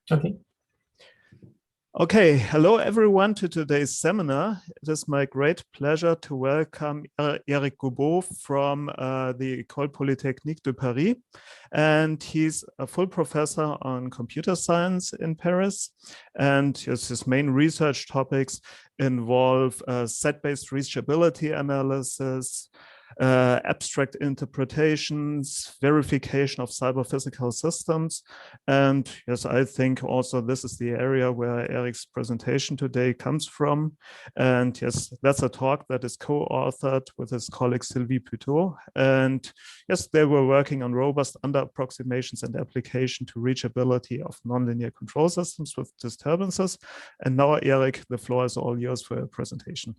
Okay. Okay, hello everyone to today's seminar. It is my great pleasure to welcome Eric Goubault from the Ecole Polytechnique de Paris. And he's a full professor on computer science in Paris. And his main research topics involve set-based reachability analysis, abstract interpretations, verification of cyber-physical systems. And yes, I think also this is the area where Eric's presentation today comes from. And yes, that's a talk that is co-authored with his colleague Sylvie Putot. And yes, they were working on robust under-approximations and application to reachability of nonlinear control systems with disturbances. And now, Eric, the floor is all yours for your presentation.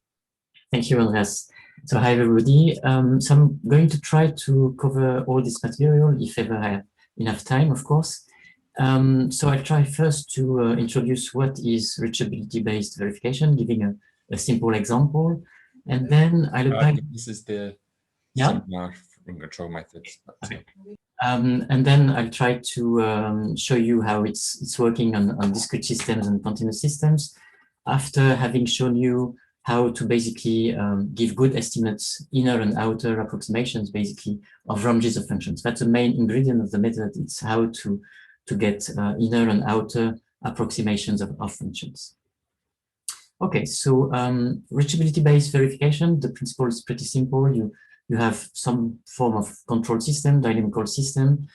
Thank you, Andreas. So hi, everybody. So I'm going to try to cover all this material, if ever I have enough time, of course. So I'll try first to introduce what is reachability-based verification, giving a simple example. And then I'll look back. This is the seminar from control methods. Okay. And then I'll try to show you how it's working on discrete systems and continuous systems, after having shown you how to basically give good estimates, inner and outer approximations, basically, of ranges of functions. That's the main ingredient of the method. It's how to get inner and outer approximations of functions. Okay, so reachability-based verification, the principle is pretty simple. You have some form of control system, dynamical system,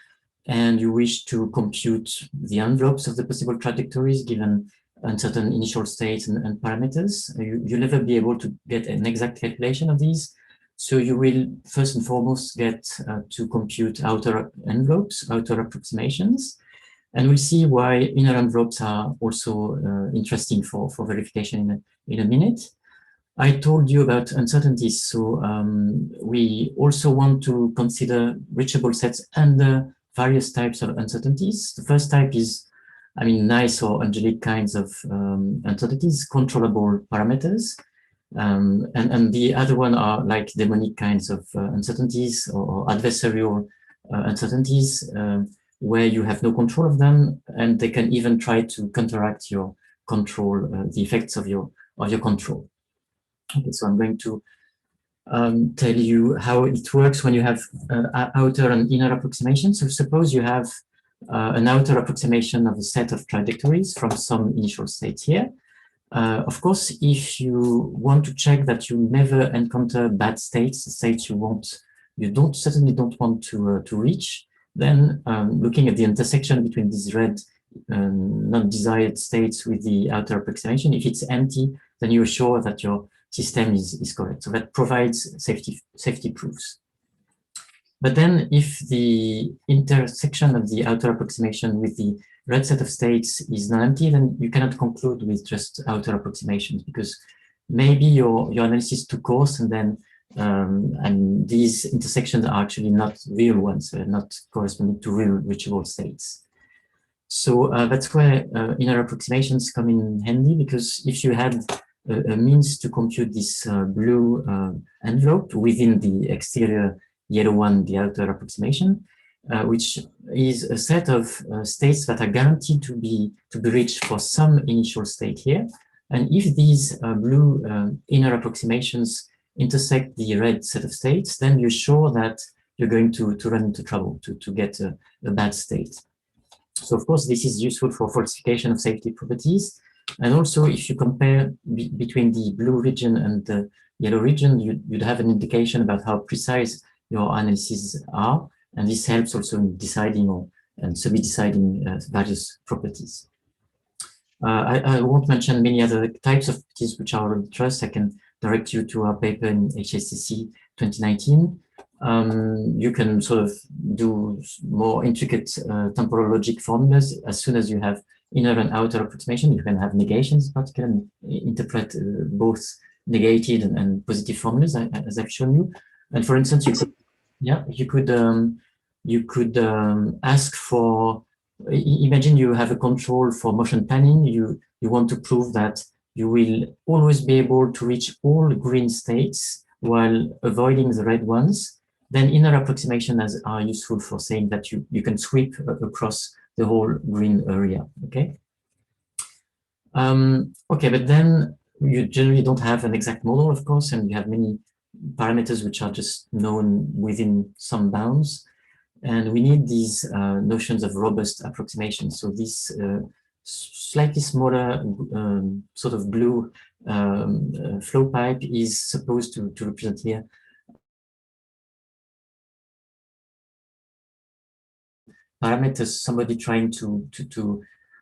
and you wish to compute the envelopes of the possible trajectories given uncertain initial states and parameters. You'll never be able to get an exact calculation of these. So you will first and foremost get to compute outer envelopes, outer approximations. And we'll see why inner envelopes are also interesting for verification in a minute. I told you about uncertainties. So we also want to consider reachable sets under various types of uncertainties. The first type is, I mean, nice or angelic kinds of uncertainties, controllable parameters. And the other one are like demonic kinds of uncertainties or adversarial uncertainties, where you have no control of them, and they can even try to counteract your control, the effects of your control. Okay, so I'm going to tell you how it works when you have outer and inner approximations. So suppose you have an outer approximation of a set of trajectories from some initial states here. Of course, if you want to check that you never encounter bad states, states you certainly don't want to reach, then looking at the intersection between these red non-desired states with the outer approximation, if it's empty, then you're sure that your system is correct. So that provides safety proofs. But then if the intersection of the outer approximation with the red set of states is non-empty, then you cannot conclude with just outer approximations, because maybe your analysis took course and then and these intersections are actually not real ones, they're not corresponding to real reachable states. So that's where inner approximations come in handy, because if you had a means to compute this blue envelope within the exterior yellow one, the outer approximation, which is a set of states that are guaranteed to be reached for some initial state here. And if these blue inner approximations intersect the red set of states, then you're sure that you're going to run into trouble, to get a bad state. So of course, this is useful for falsification of safety properties. And also, if you compare between the blue region and the yellow region, you'd have an indication about how precise your analyses are. And this helps also in deciding and semi-deciding various properties. I won't mention many other types of properties which are of interest. I can direct you to our paper in HSCC 2019. You can sort of do more intricate temporal logic formulas. As soon as you have inner and outer approximation, you can have negations, but can interpret both negated and positive formulas, as I've shown you. And for instance, you could ask for, imagine you have a control for motion panning. You want to prove that you will always be able to reach all green states while avoiding the red ones. Then inner approximations are useful for saying that you can sweep across the whole green area, okay? Okay, but then you generally don't have an exact model, of course, and you have many parameters which are just known within some bounds. And we need these notions of robust approximations. So this slightly smaller sort of blue flow pipe is supposed to represent here parameters, somebody trying to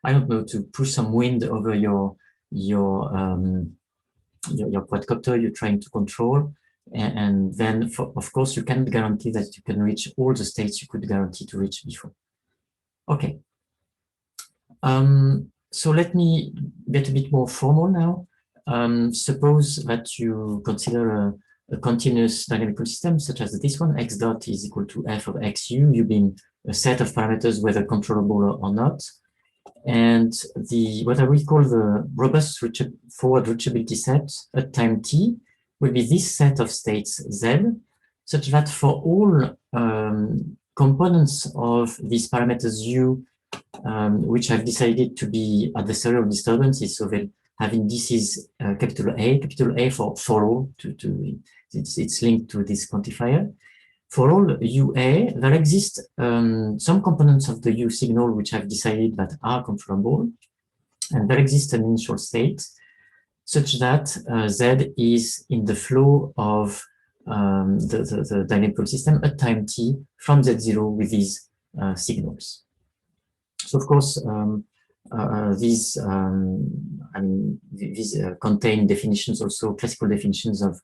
I don't know, to push some wind over your quadcopter you're trying to control. And then, of course, you can't guarantee that you can reach all the states you could guarantee to reach before. Okay. So let me get a bit more formal now. Suppose that you consider a continuous dynamical system, such as this one, x dot is equal to f of xu, u being a set of parameters, whether controllable or not. And what I will call the robust forward reachability set at time t will be this set of states z, such that for all components of these parameters u, which I've decided to be adversarial disturbances, so they'll have indices capital A for all, it's linked to this quantifier. For all UA, there exist some components of the U signal which I've decided that are controllable, and there exists an initial state such that Z is in the flow of the dynamical system at time t from Z0 with these signals. So of course, these contain definitions, also classical definitions of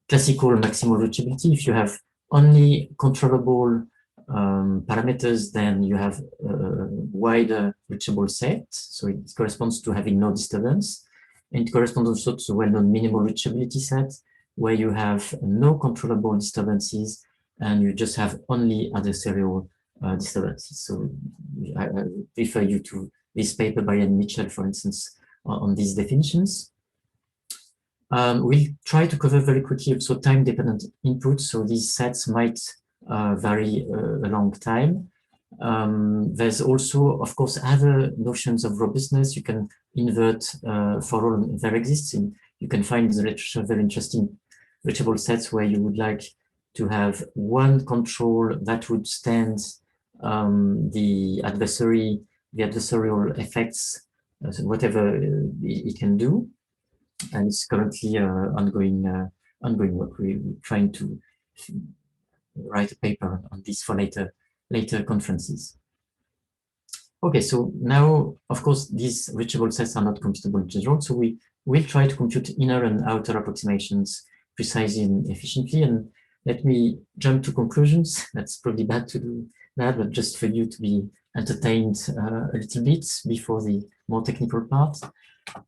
classical maximal reachability. If you have only controllable parameters, then you have a wider reachable set. So it corresponds to having no disturbance. And it corresponds also to the well-known minimal reachability set, where you have no controllable disturbances and you just have only adversarial disturbances. So I refer you to this paper by Ian Mitchell, for instance, on these definitions. We'll try to cover very quickly also time-dependent inputs. So these sets might vary a long time. There's also, of course, other notions of robustness. You can invert for all there exists. You can find in the literature very interesting reachable sets where you would like to have one control that would stand the adversarial effects, whatever it can do. And it's currently ongoing work. We're trying to write a paper on this for later conferences. Okay, so now, of course, these reachable sets are not computable in general, so we will try to compute inner and outer approximations precisely and efficiently. And let me jump to conclusions. That's probably bad to do that, but just for you to be entertained a little bit before the more technical part.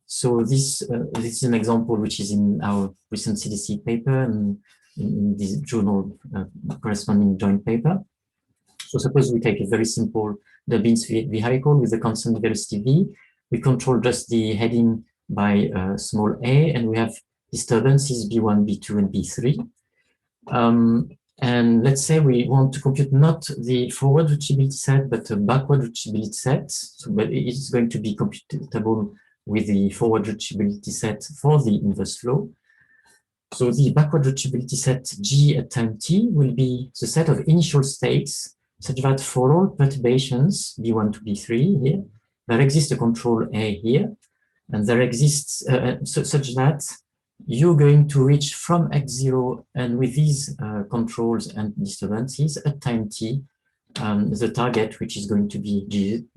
So this is an example which is in our recent CDC paper and in this journal corresponding joint paper. So suppose we take a very simple Durbin's vehicle with the constant velocity v. We control just the heading by small a, and we have disturbances b1, b2, and b3. And let's say we want to compute not the forward reachability set, but a backward reachability set. So, but it's going to be computable with the forward reachability set for the inverse flow. So the backward reachability set G at time t will be the set of initial states such that for all perturbations, B1 to B3 here, there exists a control A here, and there exists such that you're going to reach from x0 and with these controls and disturbances at time t, the target, which is going to be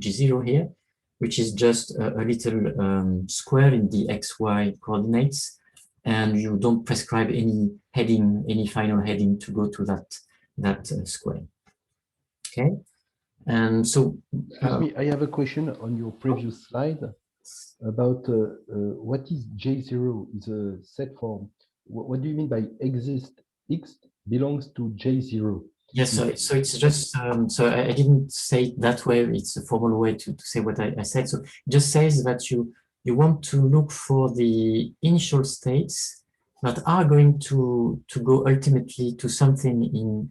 G0 here, which is just a little square in the XY coordinates, and you don't prescribe any heading, any final heading to go to that square. Okay, and so excuse me, I have a question on your previous slide about what is J0 is a set form. What do you mean by exist X belongs to J0? Yes, so it's just, so I didn't say it that way. It's a formal way to say what I said. So it just says that you want to look for the initial states that are going to go ultimately to something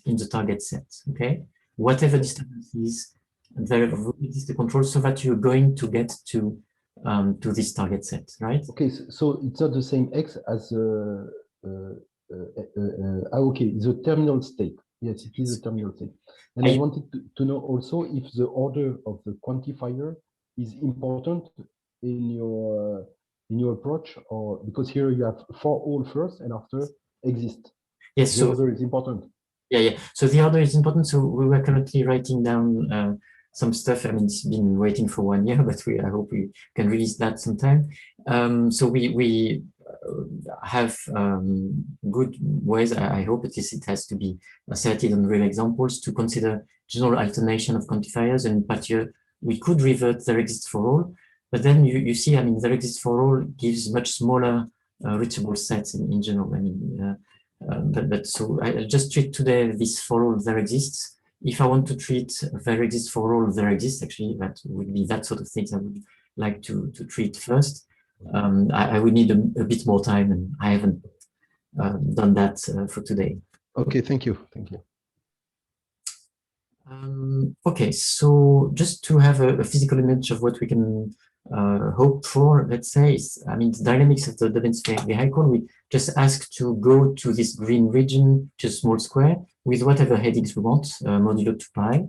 in the target set, okay? Whatever disturbance is, there is the control so that you're going to get to to this target set, right? Okay, so it's not the same X as okay, it's a terminal state. Yes, it is a terminal state. And I wanted to know also if the order of the quantifier is important in your approach, or because here you have for all first and after exist. Yes, the order is important. Yeah. So the order is important. So we were currently writing down some stuff. I mean, it's been waiting for 1 year, but I hope we can release that sometime. So we have good ways. I hope it has to be asserted on real examples to consider general alternation of quantifiers, and in particular, we could revert there exists for all. But then you see, I mean, there exists for all gives much smaller reachable sets in general. I mean. But so I just treat today this for all there exists. If I want to treat there exists for all there exists, actually that would be that sort of things I would like to treat first. I would need a bit more time, and I haven't done that for today. Okay, thank you. Thank you. Okay, so just to have a physical image of what we can hope for, let's say, I mean, the dynamics of the dense vehicle, we just ask to go to this green region, just small square, with whatever headings we want, modulo 2 pi.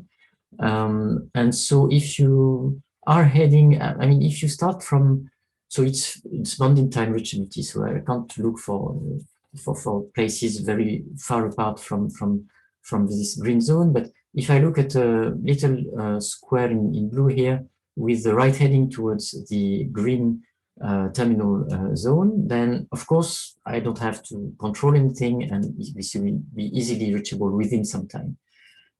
And so if you are heading, I mean, if you start from, so it's bounding time reachability, so I can't look for places very far apart from this green zone, but if I look at a little square in blue here, with the right heading towards the green terminal zone, then of course I don't have to control anything, and this will be easily reachable within some time.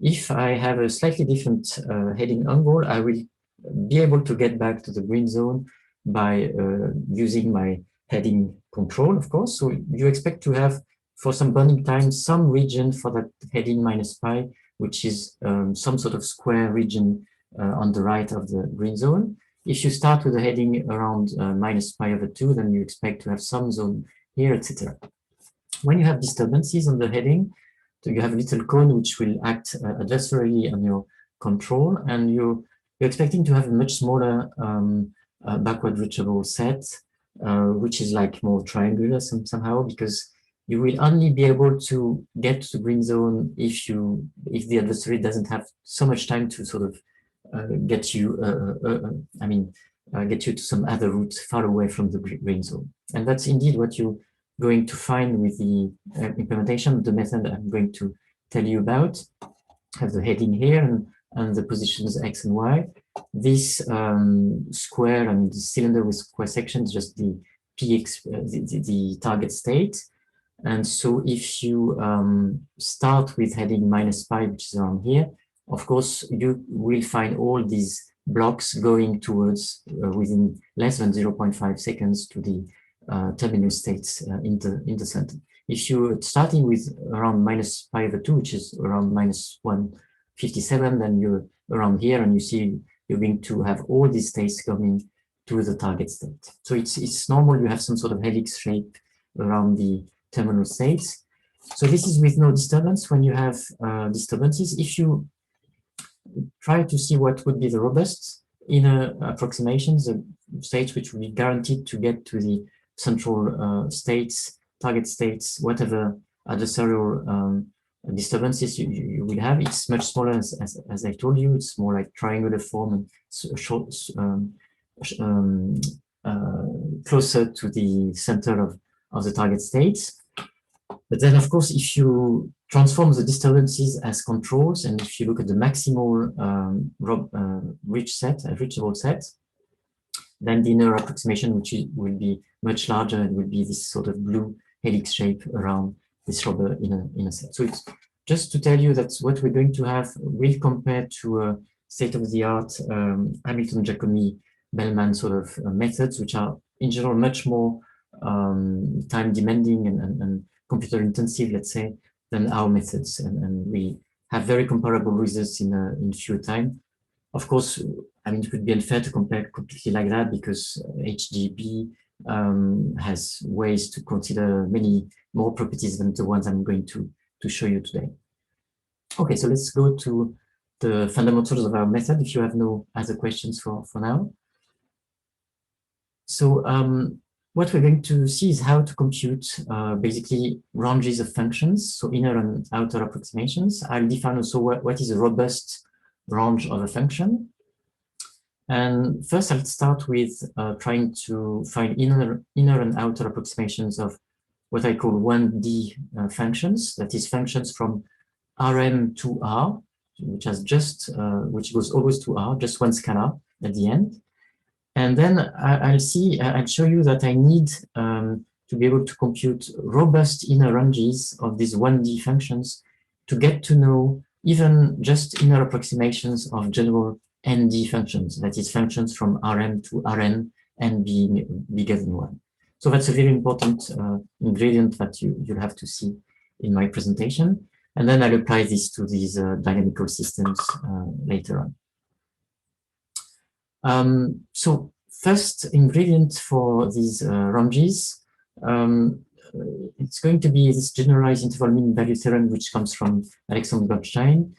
If I have a slightly different heading angle, I will be able to get back to the green zone by using my heading control, of course. So you expect to have, for some bounding time, some region for that heading minus pi, which is some sort of square region on the right of the green zone. If you start with a heading around minus pi over 2, then you expect to have some zone here, etc. When you have disturbances on the heading, so you have a little cone which will act adversarially on your control, and you're expecting to have a much smaller backward reachable set, which is like more triangular somehow, because you will only be able to get to the green zone if the adversary doesn't have so much time to sort of get you, get you to some other route far away from the green zone. And that's indeed what you're going to find with the implementation of the method I'm going to tell you about. I have the heading here and the positions X and Y. This square, the cylinder with square sections, just the PX, the target state. And so if you start with heading minus pi, which is around here, of course, you will find all these blocks going towards within less than 0.5 seconds to the terminal states in the center. If you're starting with around minus pi over 2, which is around minus 157, then you're around here, and you see you're going to have all these states coming to the target state. So it's normal you have some sort of helix shape around the terminal states. So this is with no disturbance. When you have disturbances, if you try to see what would be the robust inner approximations, the states which will be guaranteed to get to the central states, target states, whatever adversarial disturbances you will have, it's much smaller, as I told you. It's more like triangular form and short, closer to the center of the target states. But then, of course, if you transform the disturbances as controls, and if you look at the maximal reachable set, then the inner approximation, which will be much larger, and will be this sort of blue helix shape around this rubber inner set. So it's just to tell you that what we're going to have will compare to a state-of-the-art Hamilton-Jacobi-Bellman sort of methods, which are in general much more time-demanding and computer intensive, let's say, than our methods, and we have very comparable results in fewer time. Of course, it would be unfair to compare completely like that, because HGB has ways to consider many more properties than the ones I'm going to show you today. Okay, so let's go to the fundamentals of our method, if you have no other questions for now. So what we're going to see is how to compute basically ranges of functions, so inner and outer approximations. I'll define also what is a robust range of a function. And first I'll start with trying to find inner and outer approximations of what I call 1D functions, that is functions from Rm to R, which has just, which goes always to R, just one scalar at the end. And then I'll show you that I need to be able to compute robust inner ranges of these 1D functions to get to know even just inner approximations of general ND functions, that is functions from Rm to Rn and being bigger than 1. So that's a very important ingredient that you'll have to see in my presentation. And then I'll apply this to these dynamical systems later on. So first ingredient for these ranges, it's going to be this generalized interval mean value theorem, which comes from Alexander Bernstein.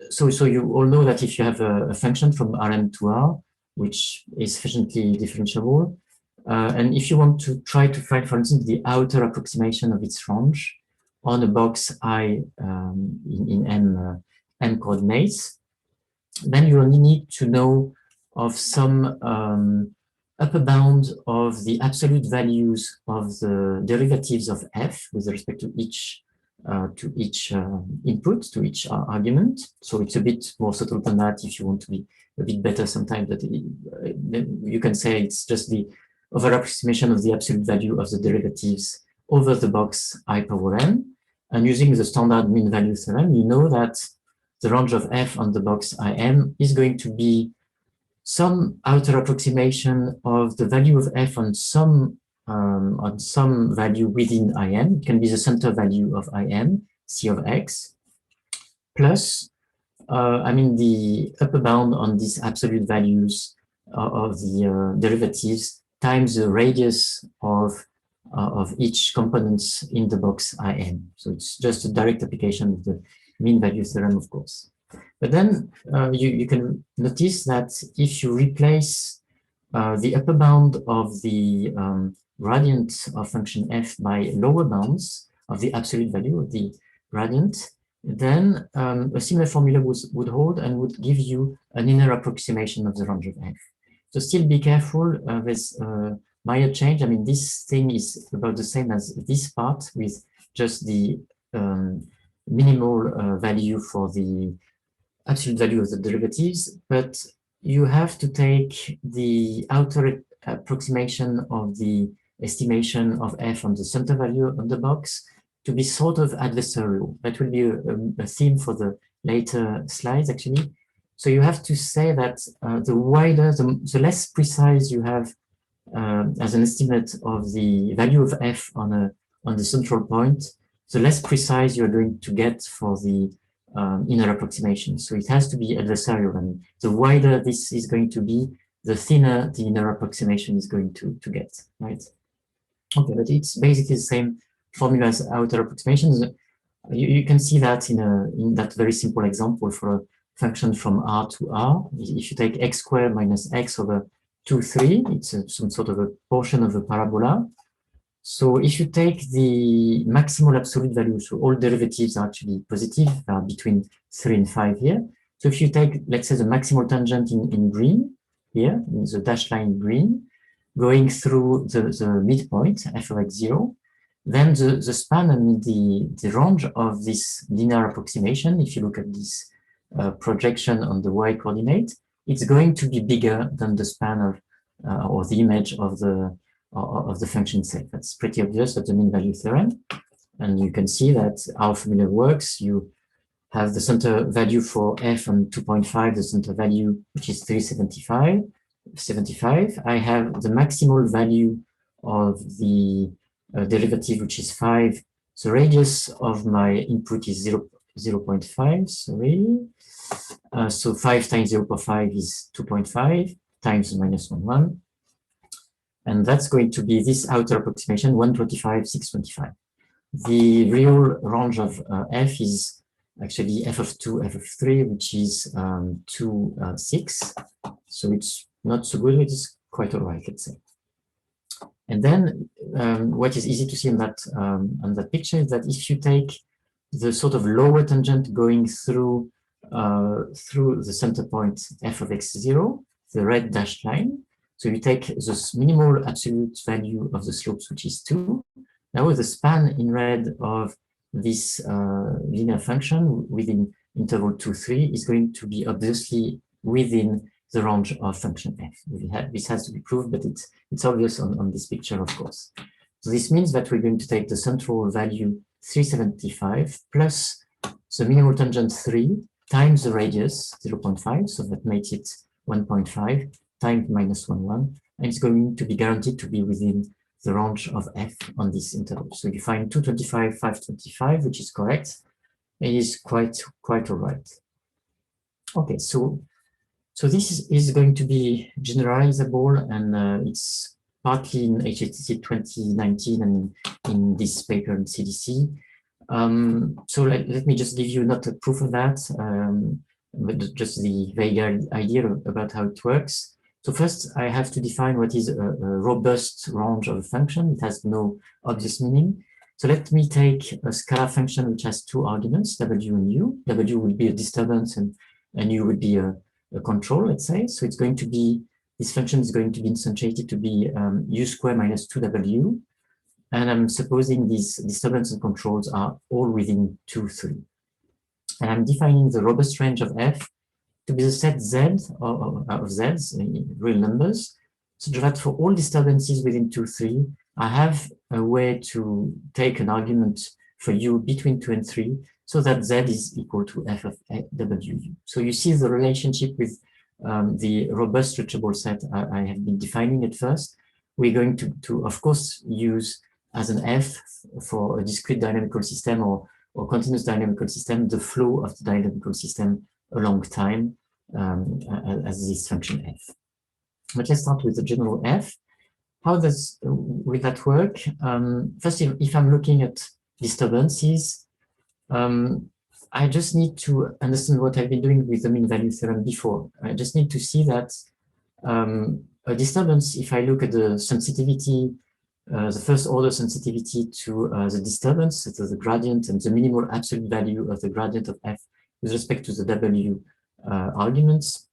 So you all know that if you have a function from Rm to R, which is sufficiently differentiable, and if you want to try to find, for instance, the outer approximation of its range on a box I in m coordinates, then you only need to know of some upper bound of the absolute values of the derivatives of f with respect to each input, to each argument. So it's a bit more subtle than that if you want to be a bit better sometimes, but you can say it's just the over-approximation of the absolute value of the derivatives over the box I power n. And using the standard mean value theorem, you know that the range of f on the box Im is going to be some outer approximation of the value of f on some value within Im. It can be the center value of Im, C of x, plus the upper bound on these absolute values of the derivatives times the radius of each components in the box Im. So it's just a direct application of the mean value theorem, of course. But then you can notice that if you replace the upper bound of the gradient of function f by lower bounds of the absolute value of the gradient, then a similar formula would hold and would give you an inner approximation of the range of f. So still be careful with minor change. I mean, this thing is about the same as this part with just the minimal value for the absolute value of the derivatives, but you have to take the outer approximation of the estimation of f on the center value on the box to be sort of adversarial. That will be a theme for the later slides, actually. So you have to say that the wider, the less precise you have as an estimate of the value of f on the central point, the less precise you're going to get for the inner approximation. So it has to be adversarial, and the wider this is going to be, the thinner the inner approximation is going to get, right? Okay, but it's basically the same formula as outer approximations. You can see that in that very simple example for a function from R to R. If you take x squared minus x over 2, 3, it's some sort of a portion of a parabola. So if you take the maximal absolute value, so all derivatives are actually positive, are between 3 and 5 here. So if you take, let's say, the maximal tangent in green, here, in the dashed line green, going through the midpoint, f of x0, then the span and the range of this linear approximation, if you look at this projection on the y coordinate, it's going to be bigger than the span of or the image of the function set. That's pretty obvious at the mean value theorem. And you can see that our formula works. You have the center value for f on 2.5, the center value, which is 375. I have the maximal value of the derivative, which is 5. The radius of my input is 0.5, sorry. So 5 times 0.5 is 2.5 times minus 1. And that's going to be this outer approximation, 125, 625. The real range of f is actually f of 2, f of 3, which is 2, 6. So it's not so good. It's quite all right, let's say. And then what is easy to see on that picture is that if you take the sort of lower tangent going through the center point f of x0, the red dashed line, so you take the minimal absolute value of the slopes, which is 2. Now the span in red of this linear function within interval 2, 3 is going to be obviously within the range of function f. This has to be proved, but it's obvious on this picture, of course. So this means that we're going to take the central value 375 plus the minimal tangent 3 times the radius 0.5, so that makes it 1.5 times minus 1, and it's going to be guaranteed to be within the range of f on this interval. So you find 225, 525, which is correct. It is quite all right. Okay, so this is going to be generalizable, and it's partly in HSCC 2019 and in this paper in CDC. So let me just give you not a proof of that, but just the vague idea about how it works. So first, I have to define what is a robust range of a function. It has no obvious meaning. So let me take a scalar function which has 2 arguments, w and u. W will be a disturbance, and u will be a control, let's say. So it's going to be, this function is going to be instantiated to be u squared minus 2w. And I'm supposing these disturbances and controls are all within 2, 3. And I'm defining the robust range of f to be the set z of z's, real numbers, so that for all disturbances within 2, 3, I have a way to take an argument for u between 2 and 3, so that z is equal to f of wu. So you see the relationship with the robust reachable set I have been defining at first. We're going to of course, use as an f for a discrete dynamical system or continuous dynamical system, the flow of the dynamical system along time as this function f. But let's start with the general f. How will that work? First, if I'm looking at disturbances, I just need to understand what I've been doing with the mean value theorem before. I just need to see that a disturbance, if I look at the sensitivity, the first order sensitivity to the disturbance, so the gradient and the minimal absolute value of the gradient of f with respect to the w arguments.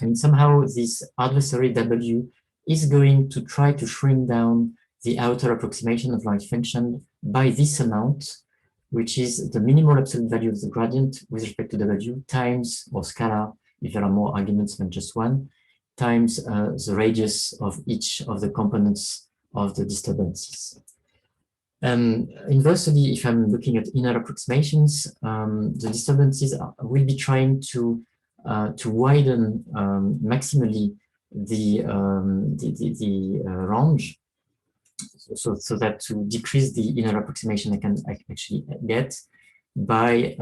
And somehow this adversary w is going to try to shrink down the outer approximation of light function by this amount, which is the minimal absolute value of the gradient with respect to w times, or scalar, if there are more arguments than just one, times the radius of each of the components of the disturbances. Inversely, if I'm looking at inner approximations, the disturbances will be trying to widen maximally the range, so that to decrease the inner approximation I can actually get by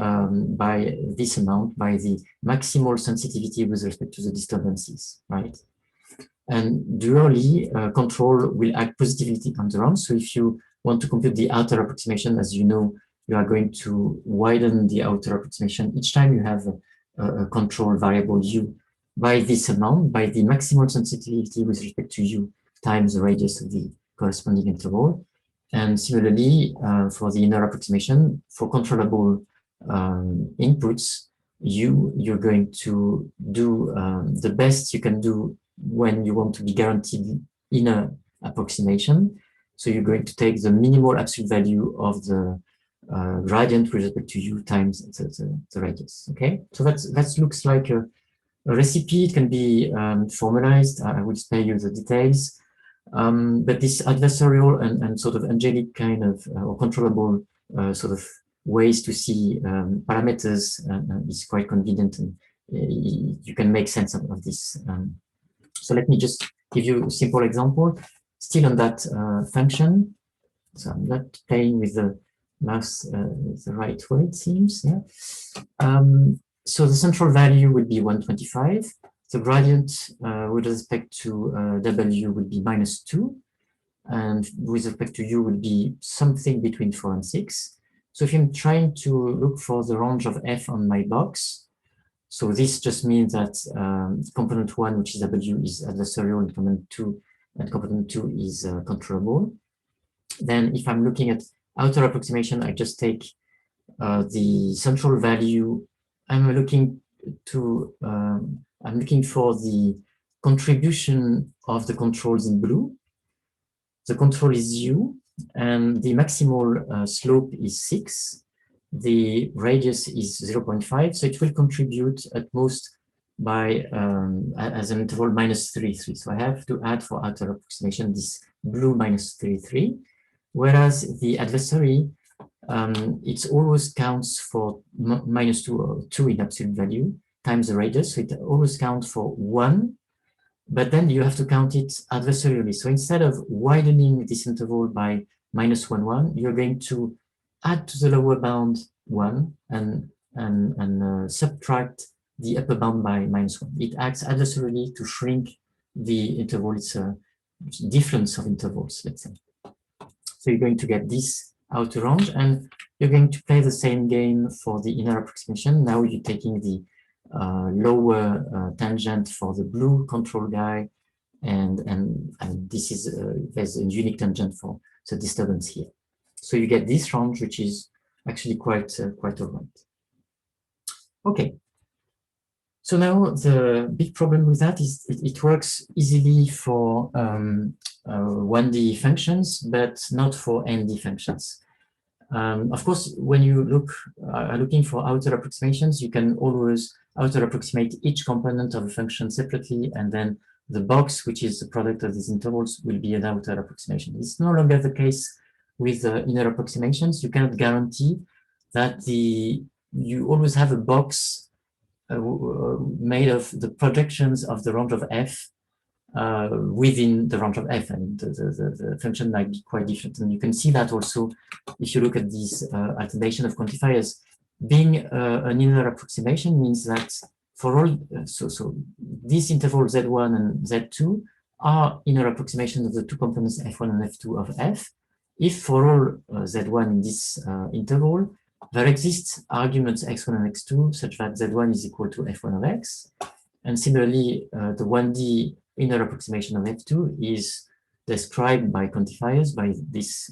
this amount, by the maximal sensitivity with respect to the disturbances, right? And dually, control will act positively on the range. So if you want to compute the outer approximation, as you know, you are going to widen the outer approximation each time you have a control variable u by this amount, by the maximal sensitivity with respect to u times the radius of the corresponding interval. And similarly, for the inner approximation, for controllable inputs, you're going to do the best you can do when you want to be guaranteed inner approximation. So you're going to take the minimal absolute value of the gradient with respect to u times the radius. Okay, so that looks like a recipe. It can be formalized. I will spare you the details. But this adversarial and sort of angelic kind of or controllable sort of ways to see parameters is quite convenient, and you can make sense of this. So let me just give you a simple example, still on that function. So I'm not playing with the mouse the right way, it seems. Yeah. So the central value would be 125. The gradient with respect to w would be -2, and with respect to u would be something between 4 and 6. So if I'm trying to look for the range of f on my box, So this just means that component 1, which is W, is adversarial, and component 2 is controllable. Then if I'm looking at outer approximation, I just take the central value. I'm looking for the contribution of the controls in blue. The control is U, and the maximal slope is 6. The radius is 0.5, so it will contribute at most by as an interval -3,3. So I have to add for outer approximation this blue -3,3, whereas the adversary it always counts for -2 or 2 in absolute value times the radius, so it always counts for 1, but then you have to count it adversarially. So instead of widening this interval by -1, 1, you're going to add to the lower bound 1 and subtract the upper bound by -1. It acts adversarially to shrink the interval. It's a difference of intervals, let's say. So you're going to get this outer range, and you're going to play the same game for the inner approximation. Now you're taking the lower tangent for the blue control guy, and this is there's a unique tangent for the disturbance here. So you get this range, which is actually quite all right. Okay. So now the big problem with that is it works easily for 1D functions, but not for ND functions. Of course, when you are looking for outer approximations, you can always outer approximate each component of a function separately, and then the box, which is the product of these intervals, will be an outer approximation. It's no longer the case with inner approximations. You cannot guarantee that you always have a box made of the projections of the range of f within the range of f, and the function might be quite different. And you can see that also if you look at this alternation of quantifiers. Being an inner approximation means that for all, so this interval z1 and z2 are inner approximations of the two components f1 and f2 of f. If for all z1 in this interval, there exists arguments x1 and x2 such that z1 is equal to f1 of x. And similarly, the 1D inner approximation of f2 is described by quantifiers, by this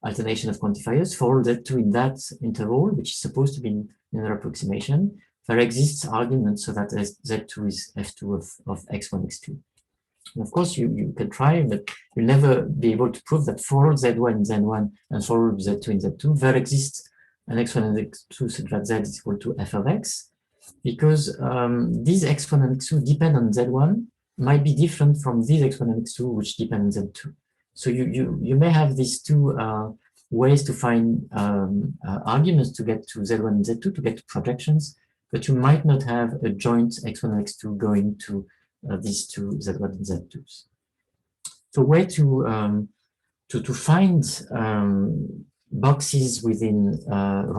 alternation of quantifiers. For all z2 in that interval, which is supposed to be an inner approximation, there exists arguments so that z2 is f2 of x1, x2. And of course, you can try, but you'll never be able to prove that for all z1 in z1 and for all z2 in z2, there exists an x1 and x2 such that z is equal to f of x, because these x1 and x2 depend on z1 might be different from these x1 and x2 which depend on z2. So you may have these two ways to find arguments to get to z1 and z2, to get to projections, but you might not have a joint x1 and x2 going to these two z1 and z2s. So way to find boxes within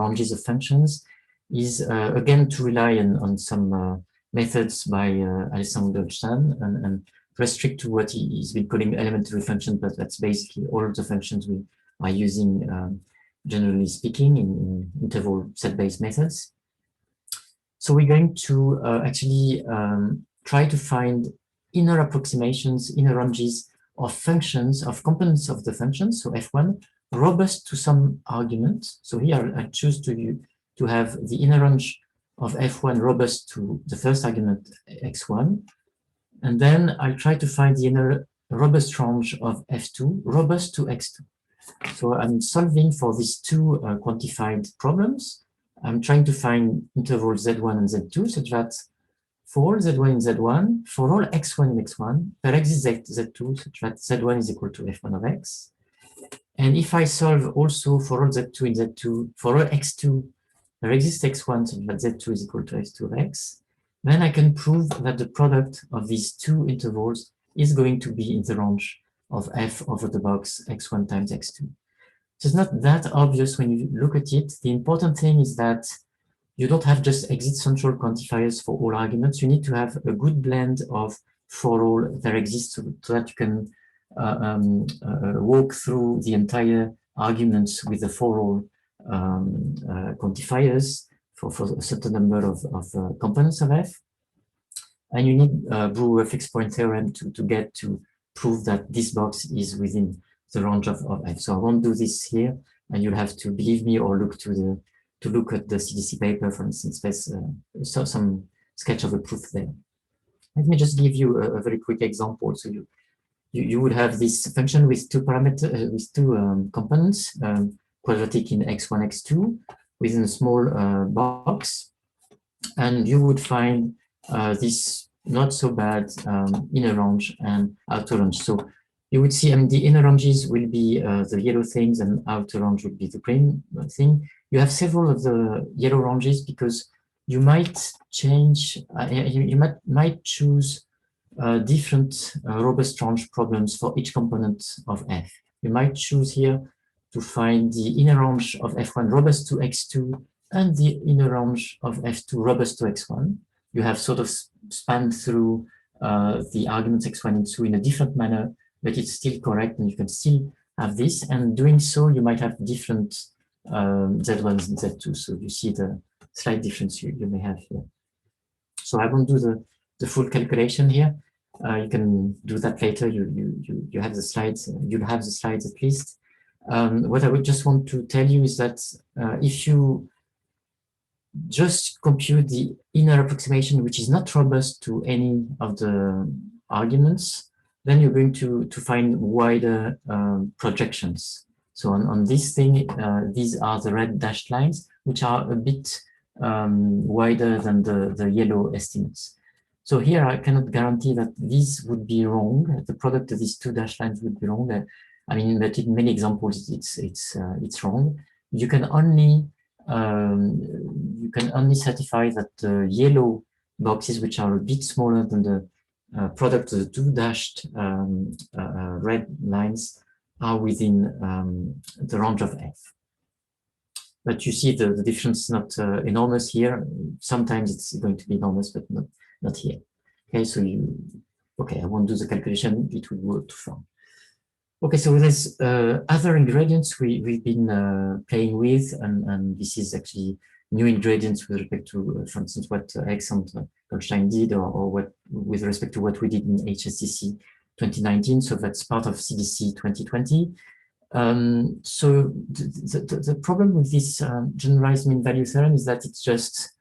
ranges of functions is again to rely on some methods by Alessandro and restrict to what he's been calling elementary functions, but that's basically all of the functions we are using, generally speaking, in interval set-based methods. So we're going to actually try to find inner approximations, inner ranges of functions, of components of the function, so f1, robust to some argument. So here I choose to have the inner range of f1 robust to the first argument x1, and then I'll try to find the inner robust range of f2 robust to x2. So I'm solving for these two quantified problems. I'm trying to find intervals z1 and z2 such that for all z1 in z1, for all x1 in x1, there exists z2 such that z1 is equal to f1 of x. And if I solve also for all z2 in z2, for all x2, there exists x1 such that z2 is equal to x2 of x, then I can prove that the product of these two intervals is going to be in the range of f over the box x1 times x2. So it's not that obvious when you look at it. The important thing is that you don't have just exit central quantifiers for all arguments. You need to have a good blend of for all there exists so that you can walk through the entire arguments with the for all quantifiers for a certain number of components of F. And you need Brewer fixed point theorem to get to prove that this box is within the range of F. So I won't do this here, and you'll have to believe me or look look at the CDC paper, for instance. There's some sketch of a proof there. Let me just give you a very quick example. So you would have this function with two parameters, with two components, quadratic in x1, x2, within a small box, and you would find this not so bad inner range and outer range. So you would see, the inner ranges will be the yellow things, and outer range would be the green thing. You have several of the yellow ranges because you might change, you might choose different robust range problems for each component of F. You might choose here to find the inner range of F1 robust to X2 and the inner range of F2 robust to X1. You have sort of spanned through the arguments X1 and 2 in a different manner, but it's still correct, and you can still have this. And doing so, you might have different Z1s and Z2. So you see the slight difference you may have here. So I won't do the full calculation here. You can do that later. You have the slides. You'll have the slides at least. What I would just want to tell you is that if you just compute the inner approximation, which is not robust to any of the arguments, then you're going to find wider projections. So on this thing, these are the red dashed lines, which are a bit wider than the yellow estimates. So here I cannot guarantee that these would be wrong. The product of these two dashed lines would be wrong. I mean, but in many examples, it's wrong. You can only certify that the yellow boxes, which are a bit smaller than the product of the two dashed red lines, are within the range of F. But you see the difference is not enormous here. Sometimes it's going to be enormous, but not here. Okay, so I won't do the calculation, it will go too far. Okay, so there's other ingredients we've been playing with, and this is actually new ingredients with respect to, for instance, what X and Goldstein did, or what with respect to what we did in HSCC 2019. So that's part of CDC 2020. So the problem with this generalized mean value theorem is that it just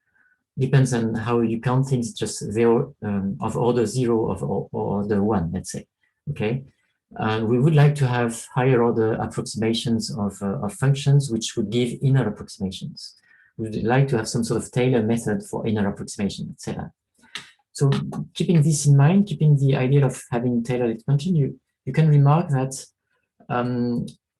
depends on how you count things. It's just zero of order 0 or order 1, let's say. Okay. We would like to have higher order approximations of functions, which would give inner approximations. We would like to have some sort of Taylor method for inner approximation, etc. So keeping this in mind, keeping the idea of having Taylor expansion, you can remark that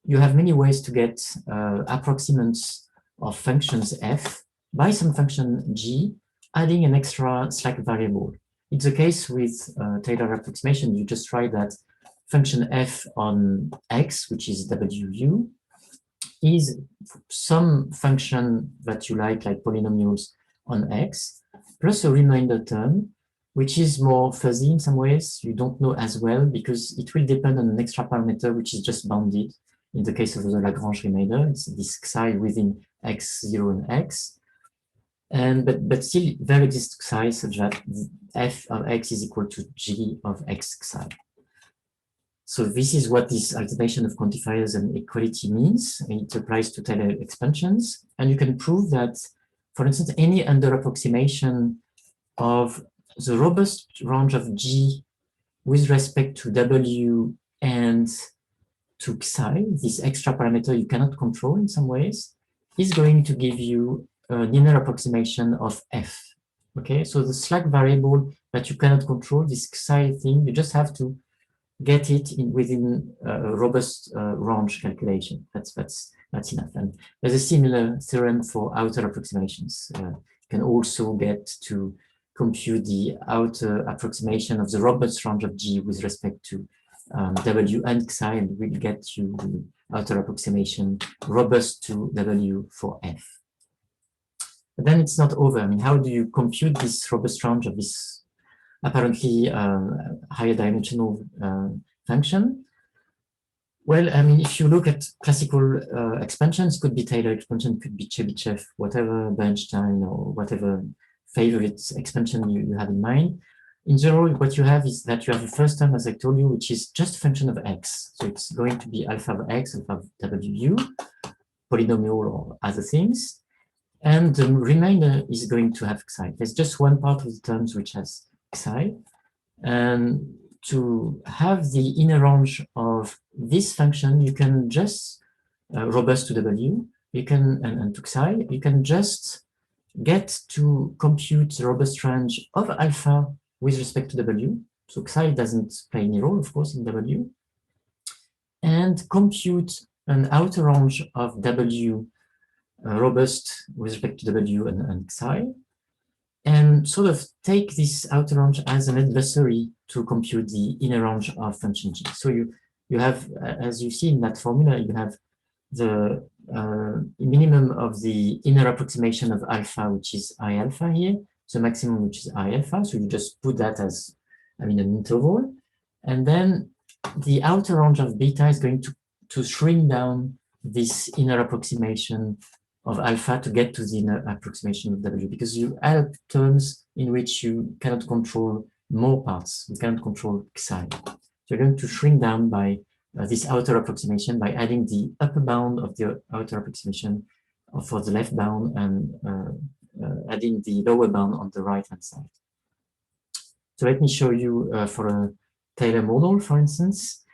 you have many ways to get approximates of functions f by some function g, adding an extra slack variable. It's the case with Taylor approximation. You just write that function f on x, which is wu, is some function that you like polynomials on x, plus a remainder term, which is more fuzzy in some ways. You don't know as well, because it will depend on an extra parameter, which is just bounded. In the case of the Lagrange remainder, it's this psi within x0 and x. But still, there exists psi such that f of x is equal to g of x psi. So this is what this alternation of quantifiers and equality means. It applies to Taylor expansions. And you can prove that, for instance, any under-approximation of the robust range of G with respect to W and to psi, this extra parameter you cannot control in some ways, is going to give you an inner approximation of F. Okay, so the slack variable that you cannot control, this psi thing, you just have to get it within a robust range calculation. That's enough. And there's a similar theorem for outer approximations. You can also get to compute the outer approximation of the robust range of G with respect to W and psi, and we'll get you the outer approximation robust to W for F. But then it's not over. I mean, how do you compute this robust range of this apparently higher dimensional function? Well, I mean, if you look at classical expansions, could be Taylor expansion, could be Chebyshev, whatever Bernstein or whatever favorite expansion you have in mind. In general, what you have is that you have the first term, as I told you, which is just a function of x. So it's going to be alpha of x, alpha of w, polynomial or other things. And the remainder is going to have xi. There's just one part of the terms which has xi. And to have the inner range of this function, you can just robust to w, you can and to xi, you can just get to compute the robust range of alpha with respect to w. So xi doesn't play any role, of course, in w, and compute an outer range of w robust with respect to w and xi, and sort of take this outer range as an adversary to compute the inner range of function g. So you have, as you see in that formula, you have the minimum of the inner approximation of alpha, which is I alpha here, the maximum, which is I alpha. So you just put that as, I mean, an interval. And then the outer range of beta is going to shrink down this inner approximation of alpha to get to the inner approximation of w, because you add terms in which you cannot control more parts, you cannot control xi. So you're going to shrink down by this outer approximation by adding the upper bound of the outer approximation for the left bound and adding the lower bound on the right hand side. So let me show you for a Taylor model, for instance.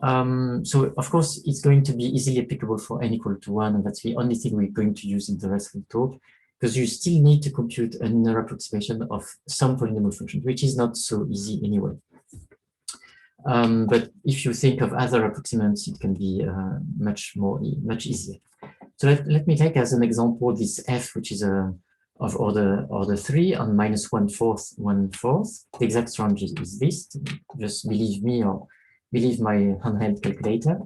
So of course, it's going to be easily applicable for n equal to 1, and that's the only thing we're going to use in the rest of the talk, because you still need to compute an inner approximation of some polynomial function, which is not so easy anyway. But if you think of other approximants, it can be much easier. So let me take as an example this f, which is of order 3 on -1/4, 1/4. The exact range is this. Just believe me or believe my handheld calculator.